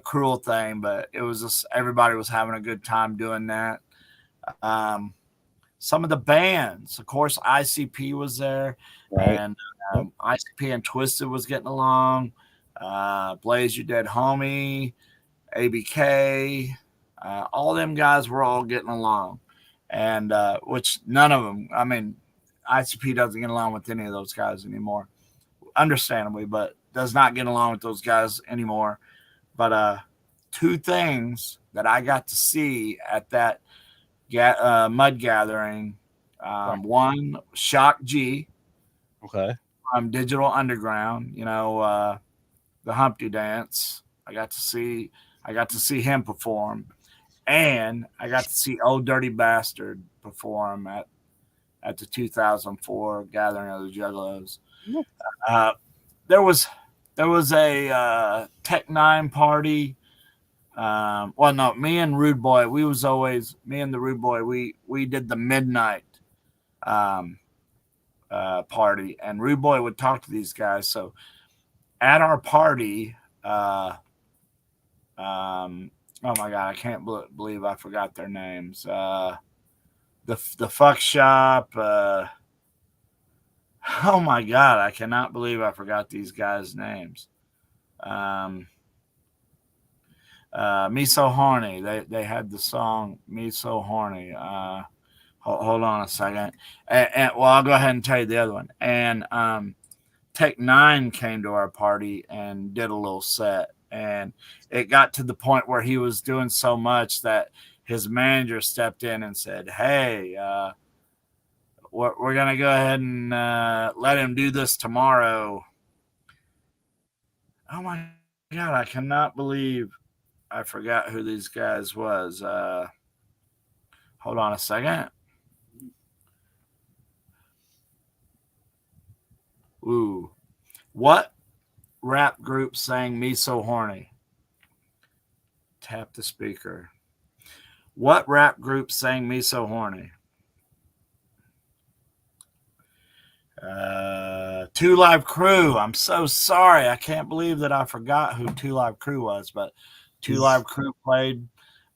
cruel thing, but it was just everybody was having a good time doing that. Um, some of the bands, of course, ICP was there, right. and ICP and Twisted was getting along. Blaze Your Dead Homie, ABK, all them guys were all getting along, and which none of them. I mean, ICP doesn't get along with any of those guys anymore, understandably, but does not get along with those guys anymore. But two things that I got to see at that mud gathering. Right. One, Shock G Okay. from Digital Underground. The Humpty Dance. I got to see him perform, and I got to see Old Dirty Bastard perform at the 2004 Gathering of the Juggalos. Yep. Uh, there was a Tech Nine party. Well, no, me and Rude Boy, me and the Rude Boy, we did the midnight um, party, and Rude Boy would talk to these guys. So at our party, oh my god, I can't believe I forgot their names. The fuck shop. Oh my god, I cannot believe I forgot these guys' names. Me So Horny. They had the song Me So Horny. Hold on a second. Well, I'll go ahead and tell you the other one. And Tech Nine came to our party and did a little set. And it got to the point where he was doing so much that his manager stepped in and said, hey, we're going to go ahead and let him do this tomorrow. Oh my God, I cannot believe I forgot who these guys was. Hold on a second. Ooh. What rap group sang Me So Horny? Tap the speaker. What rap group sang Me So Horny? Two Live Crew. I'm so sorry. I can't believe that I forgot who Two Live Crew was, but Two Live Crew played.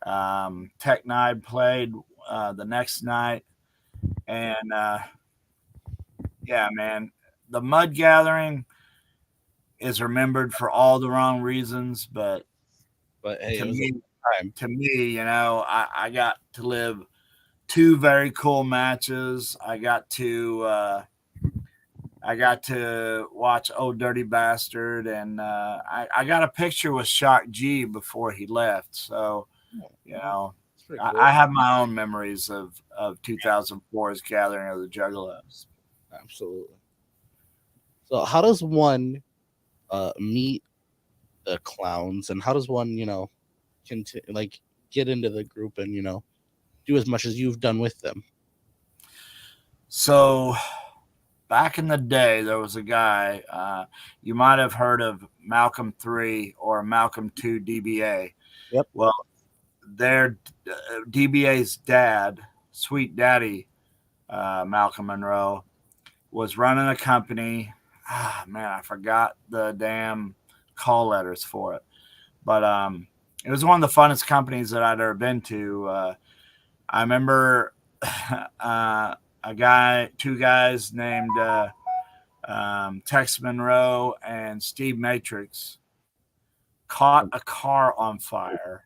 Tech Nine played. the next night. And yeah, man, the mud gathering is remembered for all the wrong reasons, but hey, to it was a me, good time. I got to live two very cool matches. I got to watch Old Dirty Bastard, and I got a picture with Shock G before he left. So, you know, It's pretty cool. I have my own memories of 2004's Gathering of the Juggalos. Absolutely. So, how does one meet the clowns, and how does one, like get into the group and do as much as you've done with them? So, back in the day, there was a guy, you might have heard of Malcolm 3 or Malcolm 2 DBA. Yep. Well, their DBA's dad, Sweet Daddy Malcolm Monroe, was running a company. Man, I forgot the damn call letters for it. But it was one of the funnest companies that I'd ever been to. I remember two guys named Tex Monroe and Steve Matrix caught a car on fire.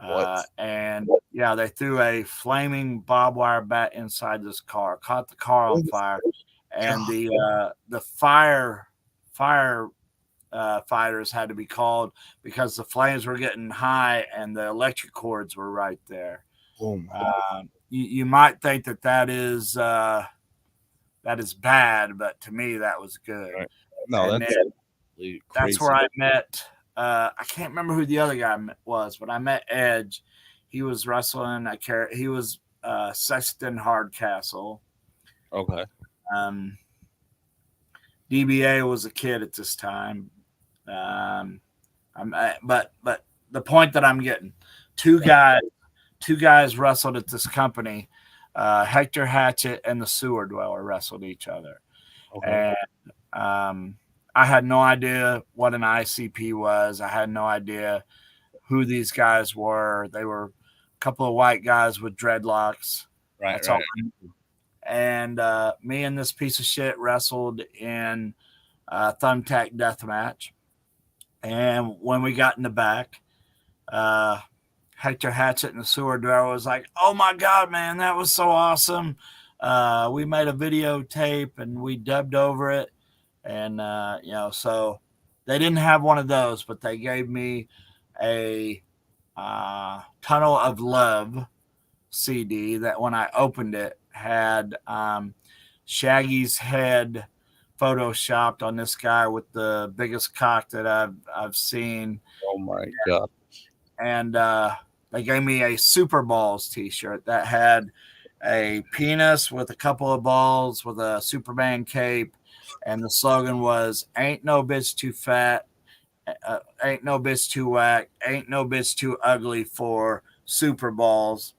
What? And yeah, they threw a flaming barbed wire bat inside this car, caught the car on fire, and the fire fighters had to be called because the flames were getting high and the electric cords were right there. Oh my. You might think that is bad, but to me that was good. Right. No, And that's crazy. that's where I met. I can't remember who the other guy was, but I met Edge. He was wrestling. He was Sexton Hardcastle. Okay. DBA was a kid at this time. But the point that I'm getting, two guys wrestled at this company. Hector Hatchett and the Sewer Dweller wrestled each other. Okay. And I had no idea what an ICP was. I had no idea who these guys were. They were a couple of white guys with dreadlocks. Right. That's Right. all. And me and this piece of shit wrestled in a thumbtack death match. And when we got in the back, Hector Hatchett and the Sewer Dweller was like, "Oh my God, man, that was so awesome. We made a videotape and we dubbed over it." And, so they didn't have one of those, but they gave me a Tunnel of Love CD that when I opened it had Shaggy's head photoshopped on this guy with the biggest cock that I've seen. Oh my God. And they gave me a Super Balls t-shirt that had a penis with a couple of balls with a Superman cape. And the slogan was, "Ain't no bitch too fat, ain't no bitch too whack, ain't no bitch too ugly for Super Balls."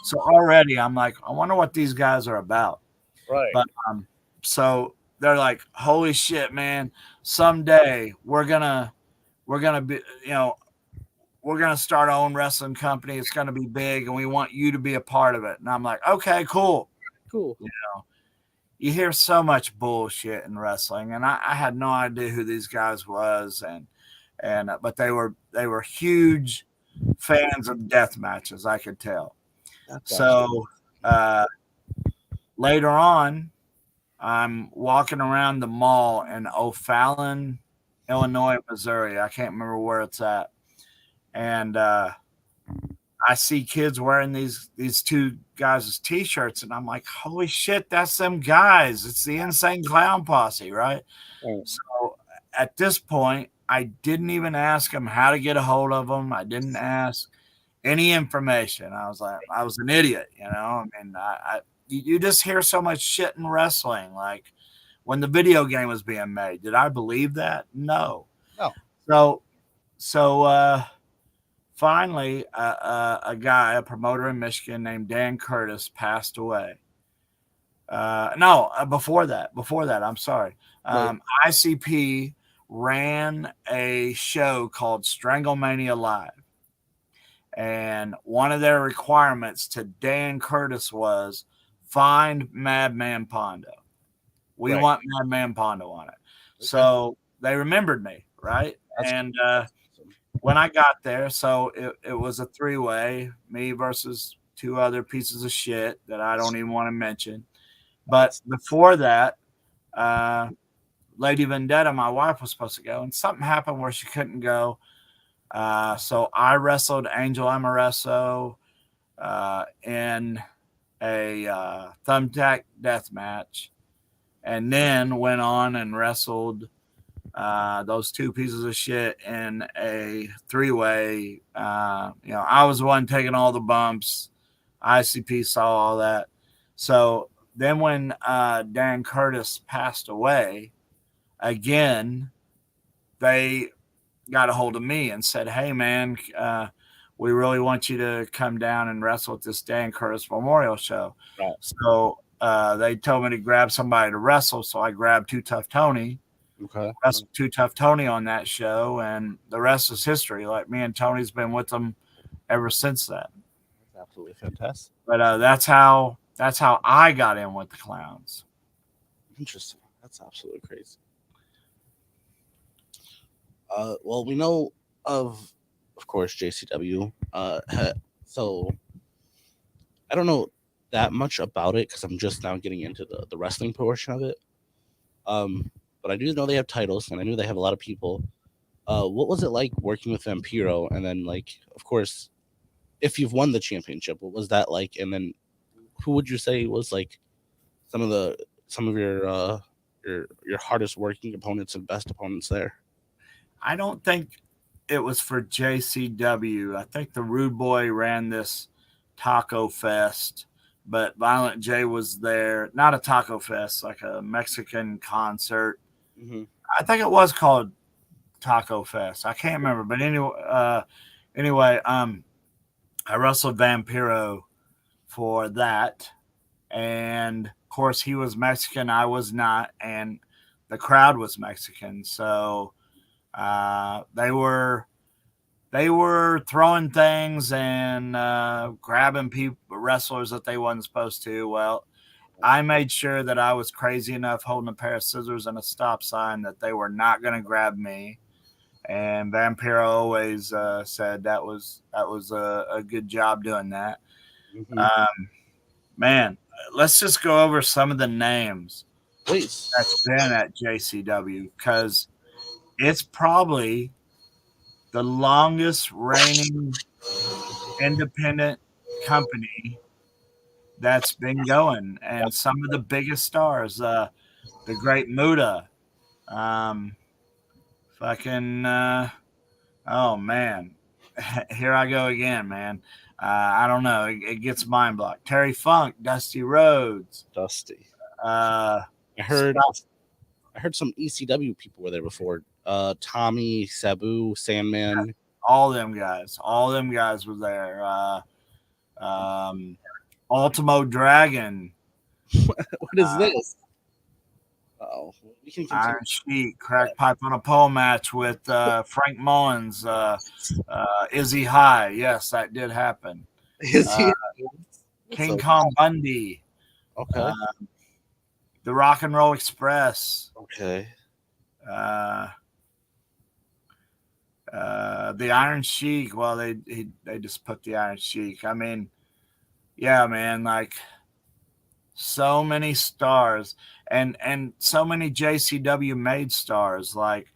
So already I'm like, I wonder what these guys are about. Right. But so they're like, "Holy shit, man! Someday we're gonna be, we're gonna start our own wrestling company. It's gonna be big, and we want you to be a part of it." And I'm like, "Okay, cool." Cool. You hear so much bullshit in wrestling, and I had no idea who these guys was, but they were huge fans of death matches. I could tell. So later on, I'm walking around the mall in O'Fallon, Illinois, Missouri. I can't remember where it's at, and I see kids wearing these two guys' t-shirts, and I'm like, "Holy shit, that's them guys! It's the Insane Clown Posse, right?" Oh. So at this point, I didn't even ask them how to get a hold of them. I didn't ask any information. I was like, I was an idiot, I mean, you just hear so much shit in wrestling. Like when the video game was being made, did I believe that? No. So finally, a promoter in Michigan named Dan Curtis passed away. Before that, I'm sorry. ICP ran a show called Stranglemania Live. And one of their requirements to Dan Curtis was find Madman Pondo. We Right. want Madman Pondo on it. Okay. So they remembered me, right? That's And awesome. when I got there, so it was a three-way, me versus two other pieces of shit that I don't even want to mention. But Nice. before that, uh, Lady Vendetta, my wife, was supposed to go, and something happened where she couldn't go. So I wrestled Angel Amoreso in a thumbtack death match, and then went on and wrestled those two pieces of shit in a three-way. I was the one taking all the bumps. ICP saw all that. So then when Dan Curtis passed away, again, they got a hold of me and said, "Hey, man, we really want you to come down and wrestle at this Dan Curtis Memorial show." Right. So they told me to grab somebody to wrestle. So I grabbed Too Tough Tony, Okay. wrestled Too Tough Tony on that show, and the rest is history. Like, me and Tony's been with them ever since then. That's absolutely fantastic. But that's how I got in with the Clowns. Interesting. That's absolutely crazy. Well, we know of course, JCW. So I don't know that much about it because I'm just now getting into the wrestling portion of it. But I do know they have titles, and I knew they have a lot of people. What was it like working with Vampiro? And then, like, of course, if you've won the championship, what was that like? And then, who would you say was like some of your hardest working opponents and best opponents there? I don't think it was for JCW. I think the Rude Boy ran this Taco Fest, but Violent J was there. Not a Taco Fest, like a Mexican concert. Hmm. I think it was called Taco Fest. I can't remember, but anyway, I wrestled Vampiro for that, and of course he was Mexican, I was not, and the crowd was Mexican, so they were throwing things and grabbing people wrestlers that they wasn't supposed to. Well, I made sure that I was crazy enough holding a pair of scissors and a stop sign that they were not going to grab me. And Vampiro always said that was a good job doing that. Hmm. Um, Man, let's just go over some of the names Please. that's been at JCW, because it's probably the longest reigning independent company that's been going, and some of the biggest stars, the Great Muda, um, fucking, oh man, here I go again, man. I don't know, it gets mind blocked. Terry Funk, Dusty Rhodes, Dusty. uh, I heard Scott, I heard some ECW people were there before. Tommy, Sabu, Sandman. all them guys were there. Um, Ultimo Dragon, What is uh, this? Oh, we can continue. Iron Sheik, Crack Pipe on a Pole match with Frank Mullins, Izzy High. Yes, that did happen. Is Uh, he? King So Kong Bundy, okay, uh, the Rock and Roll Express, okay. uh, the Iron Sheik. Well, they just put the Iron Sheik. I mean, yeah, man, like so many stars, and so many JCW made stars like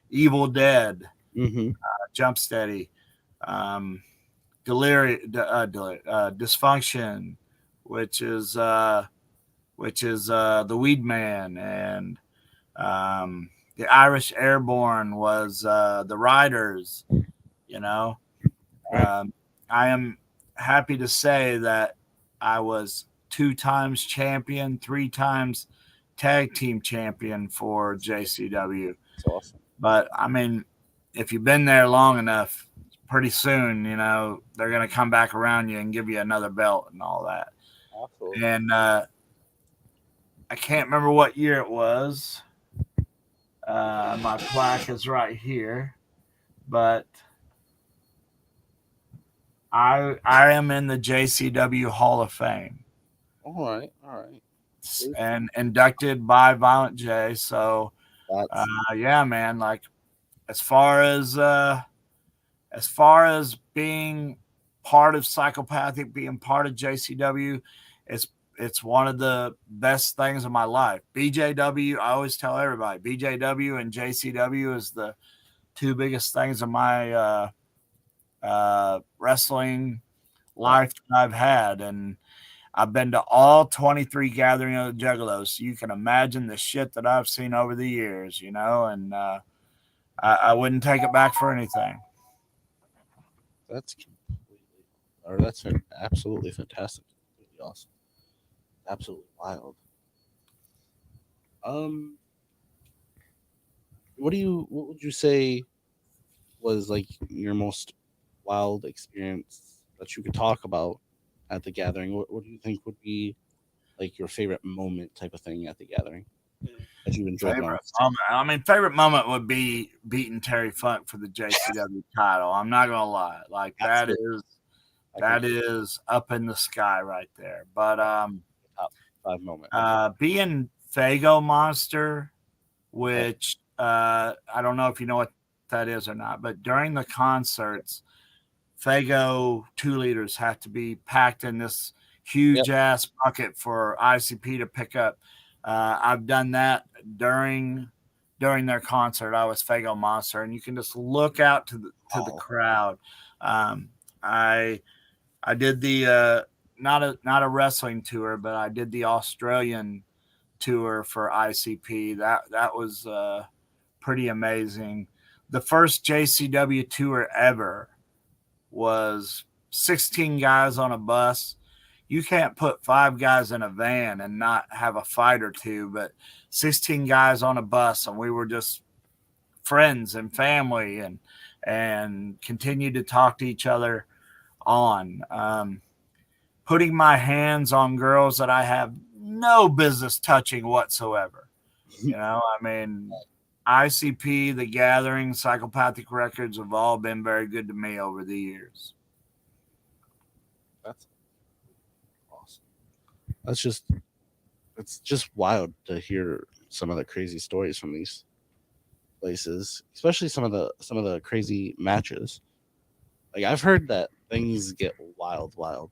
Evil Dead, Mm-hmm. Jump Steady, um, Dysfunction, which is the Weed Man, and the Irish Airborne was the Riders. You know, Right. um, I am happy to say that I was 2 times champion, 3 times tag team champion for JCW. That's awesome. But I mean, if you've been there long enough, pretty soon, they're going to come back around you and give you another belt and all that. Absolutely. And I can't remember what year it was. My plaque is right here, but I am in the JCW Hall of Fame All right, all right. and inducted by Violent J. So That's yeah, man. Like as far as being part of Psychopathic, being part of JCW, it's it's one of the best things in my life. BJW, I always tell everybody, BJW and JCW is the two biggest things in my wrestling life that I've had. And I've been to all 23 gathering of the Juggalos. So you can imagine the shit that I've seen over the years, and I wouldn't take it back for anything. that's completely, or that's absolutely fantastic, completely awesome, absolutely wild. Um, what would you say was like your most wild experience that you could talk about at the gathering? What do you think would be like your favorite moment type of thing at the gathering that you enjoyed Favorite most? moment. I mean, favorite moment would be beating Terry Funk for the JCW title. I'm not gonna lie, like that Absolutely, is I can that is up in the sky right there. But top five moment. being Fago Monster, Okay. which I don't know if you know what that is or not, but during the concerts, Fago 2 liters have to be packed in this Yep. huge ass bucket for ICP to pick up. I've done that during their concert. I was Fago Monster, and you can just look out to the Wow. crowd. Um, I I did the not a wrestling tour, but I did the Australian tour for ICP. That was pretty amazing. The first JCW tour ever was 16 guys on a bus. You can't put 5 guys in a van and not have a fight or two, but 16 guys on a bus, and we were just friends and family, and continued to talk to each other on. Putting my hands on girls that I have no business touching whatsoever. I mean, ICP, The Gathering, Psychopathic Records have all been very good to me over the years. That's awesome. That's just it's just wild to hear some of the crazy stories from these places, especially some of the crazy matches. Like I've heard that things get wild, wild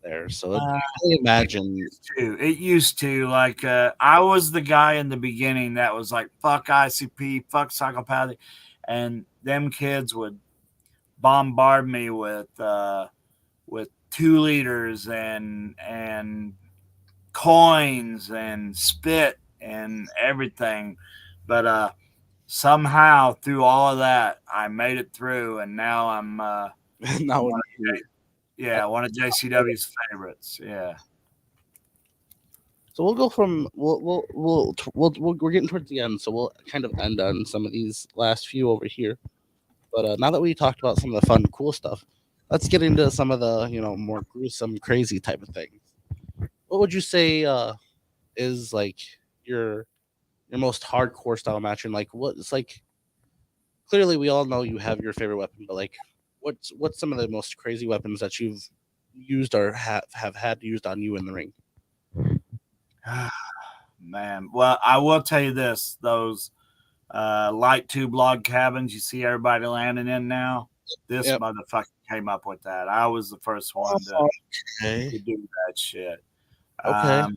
there. So I Uh, can imagine. it used to. Like, I was the guy in the beginning that was like, fuck ICP, fuck Psychopathic. And them kids would bombard me with 2 liters and coins and spit and everything. But somehow through all of that, I made it through, and now I'm Now, one one of JCW's favorites. Yeah. so we'll go from we're getting towards the end, so we'll kind of end on some of these last few over here. But now that we talked about some of the fun, cool stuff, let's get into some of the more gruesome, crazy type of things. What would you say is like your most hardcore style match, and like what's like clearly we all know you have your favorite weapon, but like what's some of the most crazy weapons that you've used or have had used on you in the ring? Man, well, I will tell you this: those light tube log cabins you see everybody landing in now. This Yep. motherfucker came up with that. I was the first one Okay. to do that shit. Okay. Um,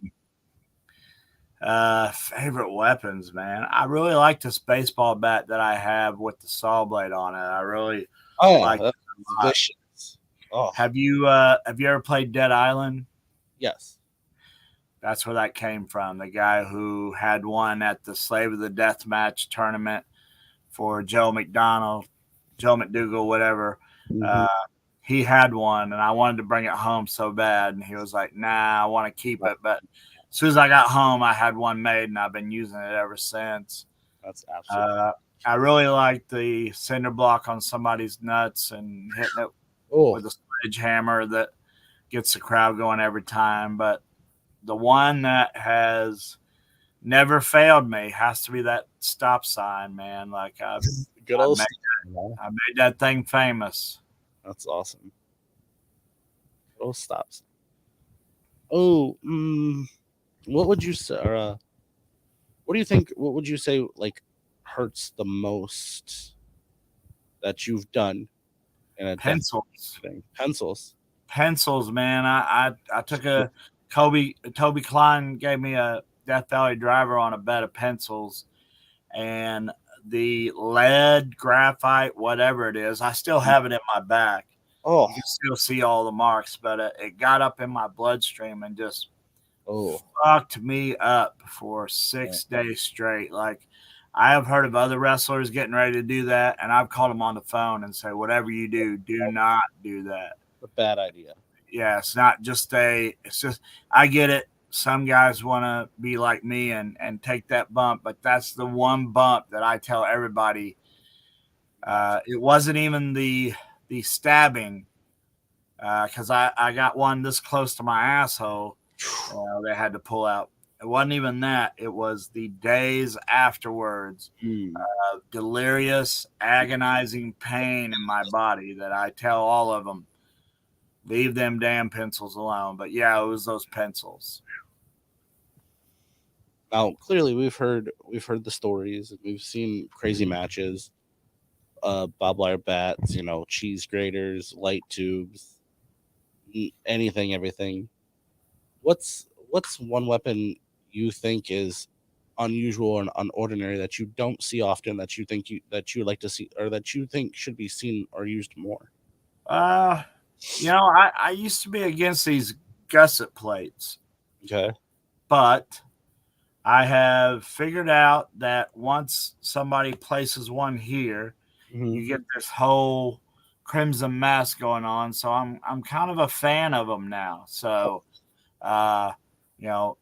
favorite weapons, man. I really like this baseball bat that I have with the saw blade on it. I really Oh, like it that's a lot. vicious. Oh, Have you ever played Dead Island? yes. That's where that came from. The guy who had one at the Slave of the Death Match tournament for Joe McDonald, Joe McDougal, whatever. Mhm. Uh, he had one, and I wanted to bring it home so bad, and he was like, "Nah, I want to keep it." But as soon as I got home, I had one made, and I've been using it ever since. That's absolutely. Uh, I really like the cinder block on somebody's nuts and hitting it Oh, with a sledgehammer that gets the crowd going every time. But the one that has never failed me has to be that stop sign, man. Like good I old made, Steve. I made that thing famous. That's awesome. Both stops. Oh, what would you say? Or, what do you think? What would you say like hurts the most that you've done in a death Pencils. thing? Pencils. Pencils, man. I took a Toby Klein gave me a Death Valley driver on a bed of pencils, and the lead, graphite, whatever it is, I still have it in my back. Oh, You can still see all the marks, but it got up in my bloodstream and just oh, fucked me up for 6 days straight. Like, I have heard of other wrestlers getting ready to do that, and I've called them on the phone and say, whatever you do, do not do that. a bad idea. Yeah, it's not just it's just, I get it. Some guys want to be like me and take that bump, but that's the one bump that I tell everybody. It wasn't even the stabbing, because I got one this close to my asshole. They had to pull out. It wasn't even that. It was the days afterwards, delirious, agonizing pain in my body that I tell all of them, leave them damn pencils alone. But yeah, it was those pencils. Now, clearly, we've heard the stories. We've seen crazy matches. Barbed wire bats, cheese graters, light tubes, anything, everything. What's one weapon you think is unusual and unordinary that you don't see often that you like to see or that you think should be seen or used more? Uh, I used to be against these gusset plates, Okay. but I have figured out that once somebody places one here, Hmm. you get this whole crimson mass going on. So I'm kind of a fan of them now. So uh,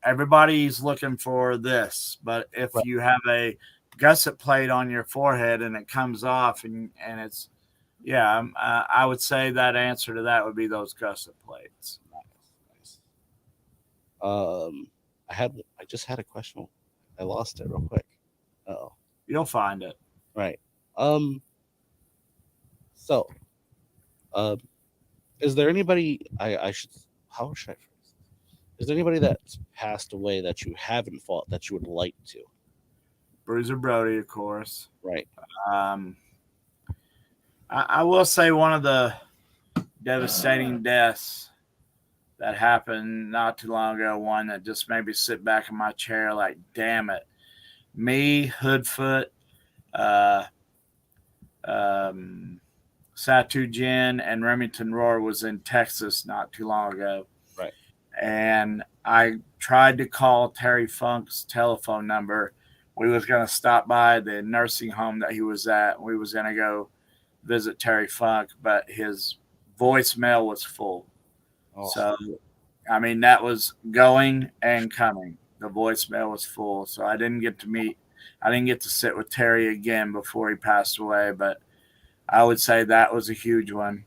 everybody's looking for this, but if Right. you have a gusset plate on your forehead and it comes off and it's yeah, I would say that answer to that would be those gusset plates. Nice. Um, I just had a question. I lost it real quick. Oh, You'll find it. right. Um. So, um, is there anybody I should how should I phrase this? Is there anybody that's passed away that you haven't fought that you would like to? Bruiser Brody, of course. Right. Um, I will say one of the devastating deaths that happened not too long ago, one that just made me sit back in my chair like, damn it. Me, Hoodfoot, uh, um, Satu Jin, and Remington Roar was in Texas not too long ago. Right. And I tried to call Terry Funk's telephone number. We was going to stop by the nursing home that he was at. We was going to go visit Terry Funk, but his voicemail was full. Oh, So, I mean, that was going and coming. The voicemail was full. So I didn't get to sit with Terry again before he passed away, but I would say that was a huge one.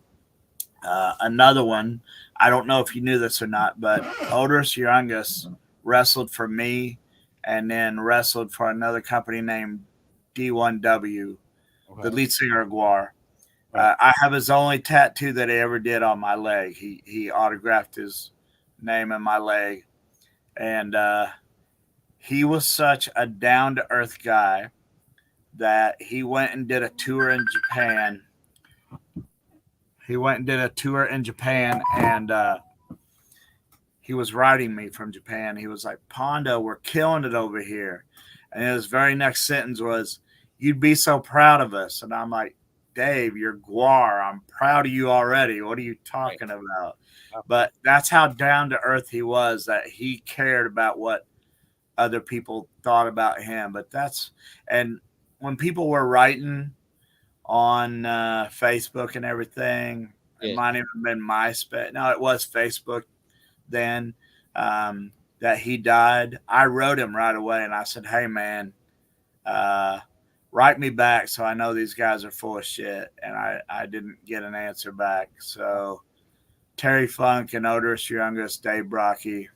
Another one, I don't know if you knew this or not, but Odorous Youngus wrestled for me and then wrestled for another company named D1W, the okay. lead singer of Guar. Right. I have his only tattoo that he ever did on my leg. He autographed his name in my leg, and he was such a down to earth guy that he went and did a tour in Japan. He went and did a tour in Japan, and he was writing me from Japan. He was like, "Pondo, we're killing it over here," and his very next sentence was, "You'd be so proud of us." And I'm like, Dave, you're Guar. I'm proud of you already. What are you talking Right. about? But that's how down to earth he was, that he cared about what other people thought about him. And when people were writing on Facebook and everything, it Yeah. might even have been MySpace. No, it was Facebook then, that he died. I wrote him right away and I said, hey, man, uh, write me back so I know these guys are full of shit. And I didn't get an answer back. So Terry Funk and Odorous Youngus, Dave Brocky,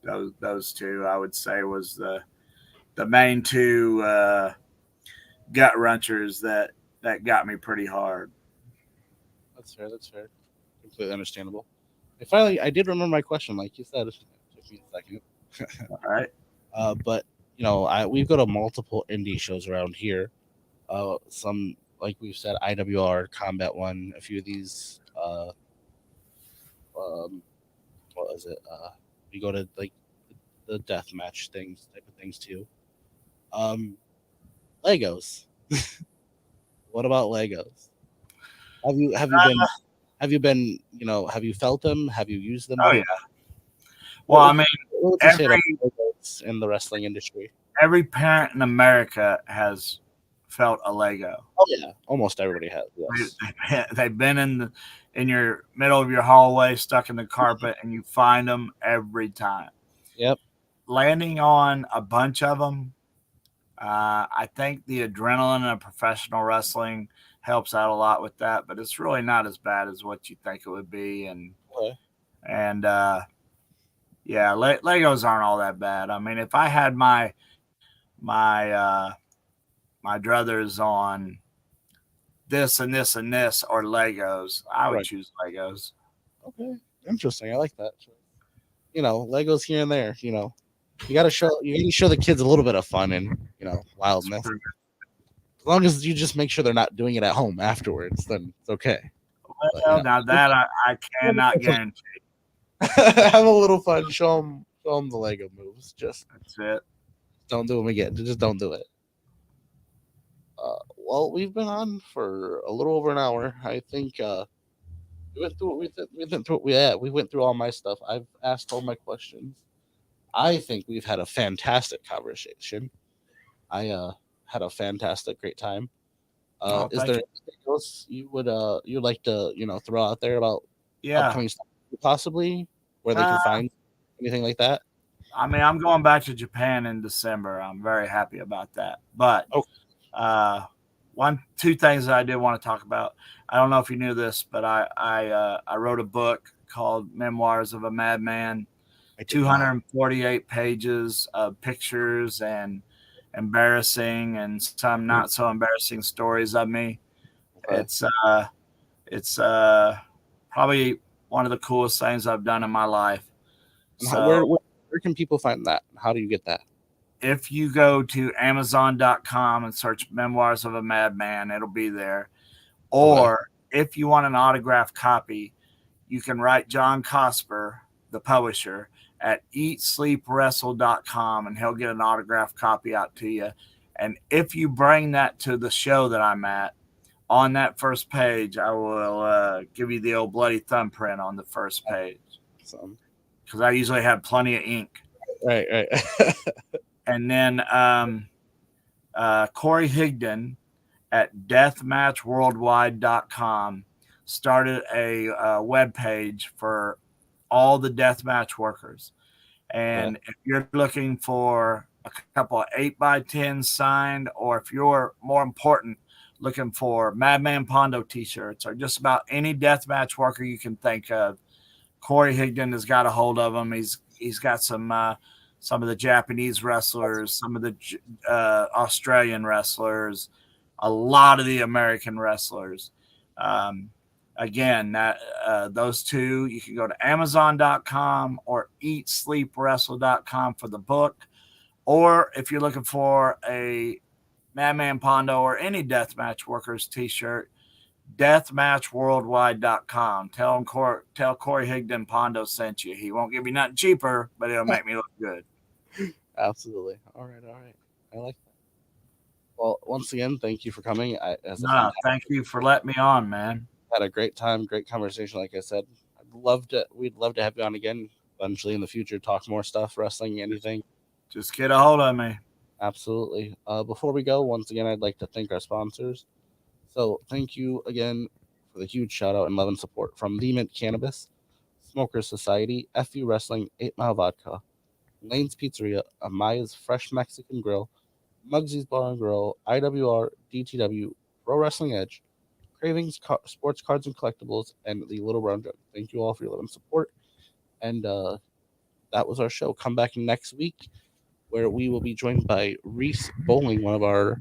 those two I would say was the main two gut wrenchers that got me pretty hard. That's fair. That's fair. Completely understandable. I did remember my question, like you said. It took me a second. All right. But we go to multiple indie shows around here. Some, like we've said, IWR, Combat One, a few of these. Um, what was it? We go to like the death match things, type of things too. Um, Legos. What about Legos? Have you been have you felt them? Have you used Oh them? yeah. Well, What I would mean, what would you say about every Legos in the wrestling industry? every parent in America has felt a Lego. Oh yeah, almost everybody has. Yes. They've been in your middle of your hallway, stuck in the carpet, and you find them every time. Yep. Landing on a bunch of them, I think the adrenaline of professional wrestling helps out a lot with that, but it's really not as bad as what you think it would be. Okay. And yeah, Legos aren't all that bad. I mean, if I had my my druthers on this and this and this or Legos, I would Right. choose Legos. Okay. Interesting. I like that. Legos here and there. You gotta show the kids a little bit of fun and wildness. As long as you just make sure they're not doing it at home afterwards, then it's okay. But Well, now that I cannot guarantee. have a little fun. Show them the Lego moves. Just That's it. don't do them again. Just don't do it. Well, we've been on for a little over an hour. I think we went through. We went through all my stuff. I've asked all my questions. I think we've had a fantastic conversation. I had a fantastic, great time. Oh, Is thank there you. anything else you'd like to throw out there about Yeah. upcoming stuff, possibly where they can Uh, find anything like that? I mean, I'm going back to Japan in December. I'm very happy about that. But Oh, uh, two things that I did want to talk about. I don't know if you knew this, but I wrote a book called Memoirs of a Madman. I did not. 248 pages of pictures and embarrassing and some Mm, not so embarrassing stories of me. okay. It's probably one of the coolest things I've done in my life. And So where can people find that? How do you get that? if you go to Amazon.com and search Memoirs of a Madman, it'll be there. Okay. Or if you want an autographed copy, you can write John Cosper, the publisher, at eatsleepwrestle.com and he'll get an autographed copy out to you. And if you bring that to the show that I'm at, on that first page, I will give you the old bloody thumbprint on the first page So, because I usually have plenty of ink. right, right. And then Corey Higdon at deathmatchworldwide.com started a web page for all the deathmatch workers. Okay. And if you're looking for a couple of 8x10s signed, or if you're more important, looking for Madman Pondo t-shirts or just about any deathmatch worker you can think of, Corey Higdon has got a hold of them. He's got some of the Japanese wrestlers, some of the Australian wrestlers, a lot of the American wrestlers. Um, Again, that those two, you can go to Amazon.com or EatSleepWrestle.com for the book. Or if you're looking for a Madman Pondo or any Deathmatch Workers t-shirt, deathmatchworldwide.com. Tell Corey Higdon Pondo sent you. He won't give you nothing cheaper, but it'll make me look good. Absolutely. All right, all right. I like that. Well, once again, thank you for coming. As a No, fantastic, thank you for letting me on, man. had a great time, great conversation. Like I said, we'd love to have you on again eventually in the future. Talk more stuff, wrestling, anything. Just get a hold of me. Absolutely. Before we go, once again, I'd like to thank our sponsors. So thank you again for the huge shout out and love and support from The Mint Cannabis, Smokers Society, FU Wrestling, 8 Mile Vodka, Lane's Pizzeria, Amaya's Fresh Mexican Grill, Mugsy's Bar and Grill, IWR, DTW, Pro Wrestling Edge, Cravings Sports Cards and Collectibles, and the Little Brown Jug. Thank you all for your love and support. And that was our show. Come back next week where we will be joined by Reese Bowling, one of our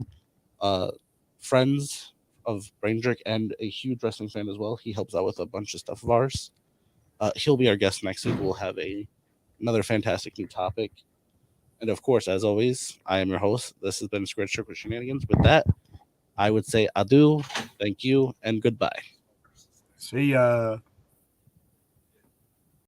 uh, friends of BrainJerk and a huge wrestling fan as well. He helps out with a bunch of stuff of ours. He'll be our guest next week. We'll have another fantastic new topic. And of course, as always, I am your host. This has been Circle Shenanigans. With that, I would say adieu, thank you, and goodbye. See ya.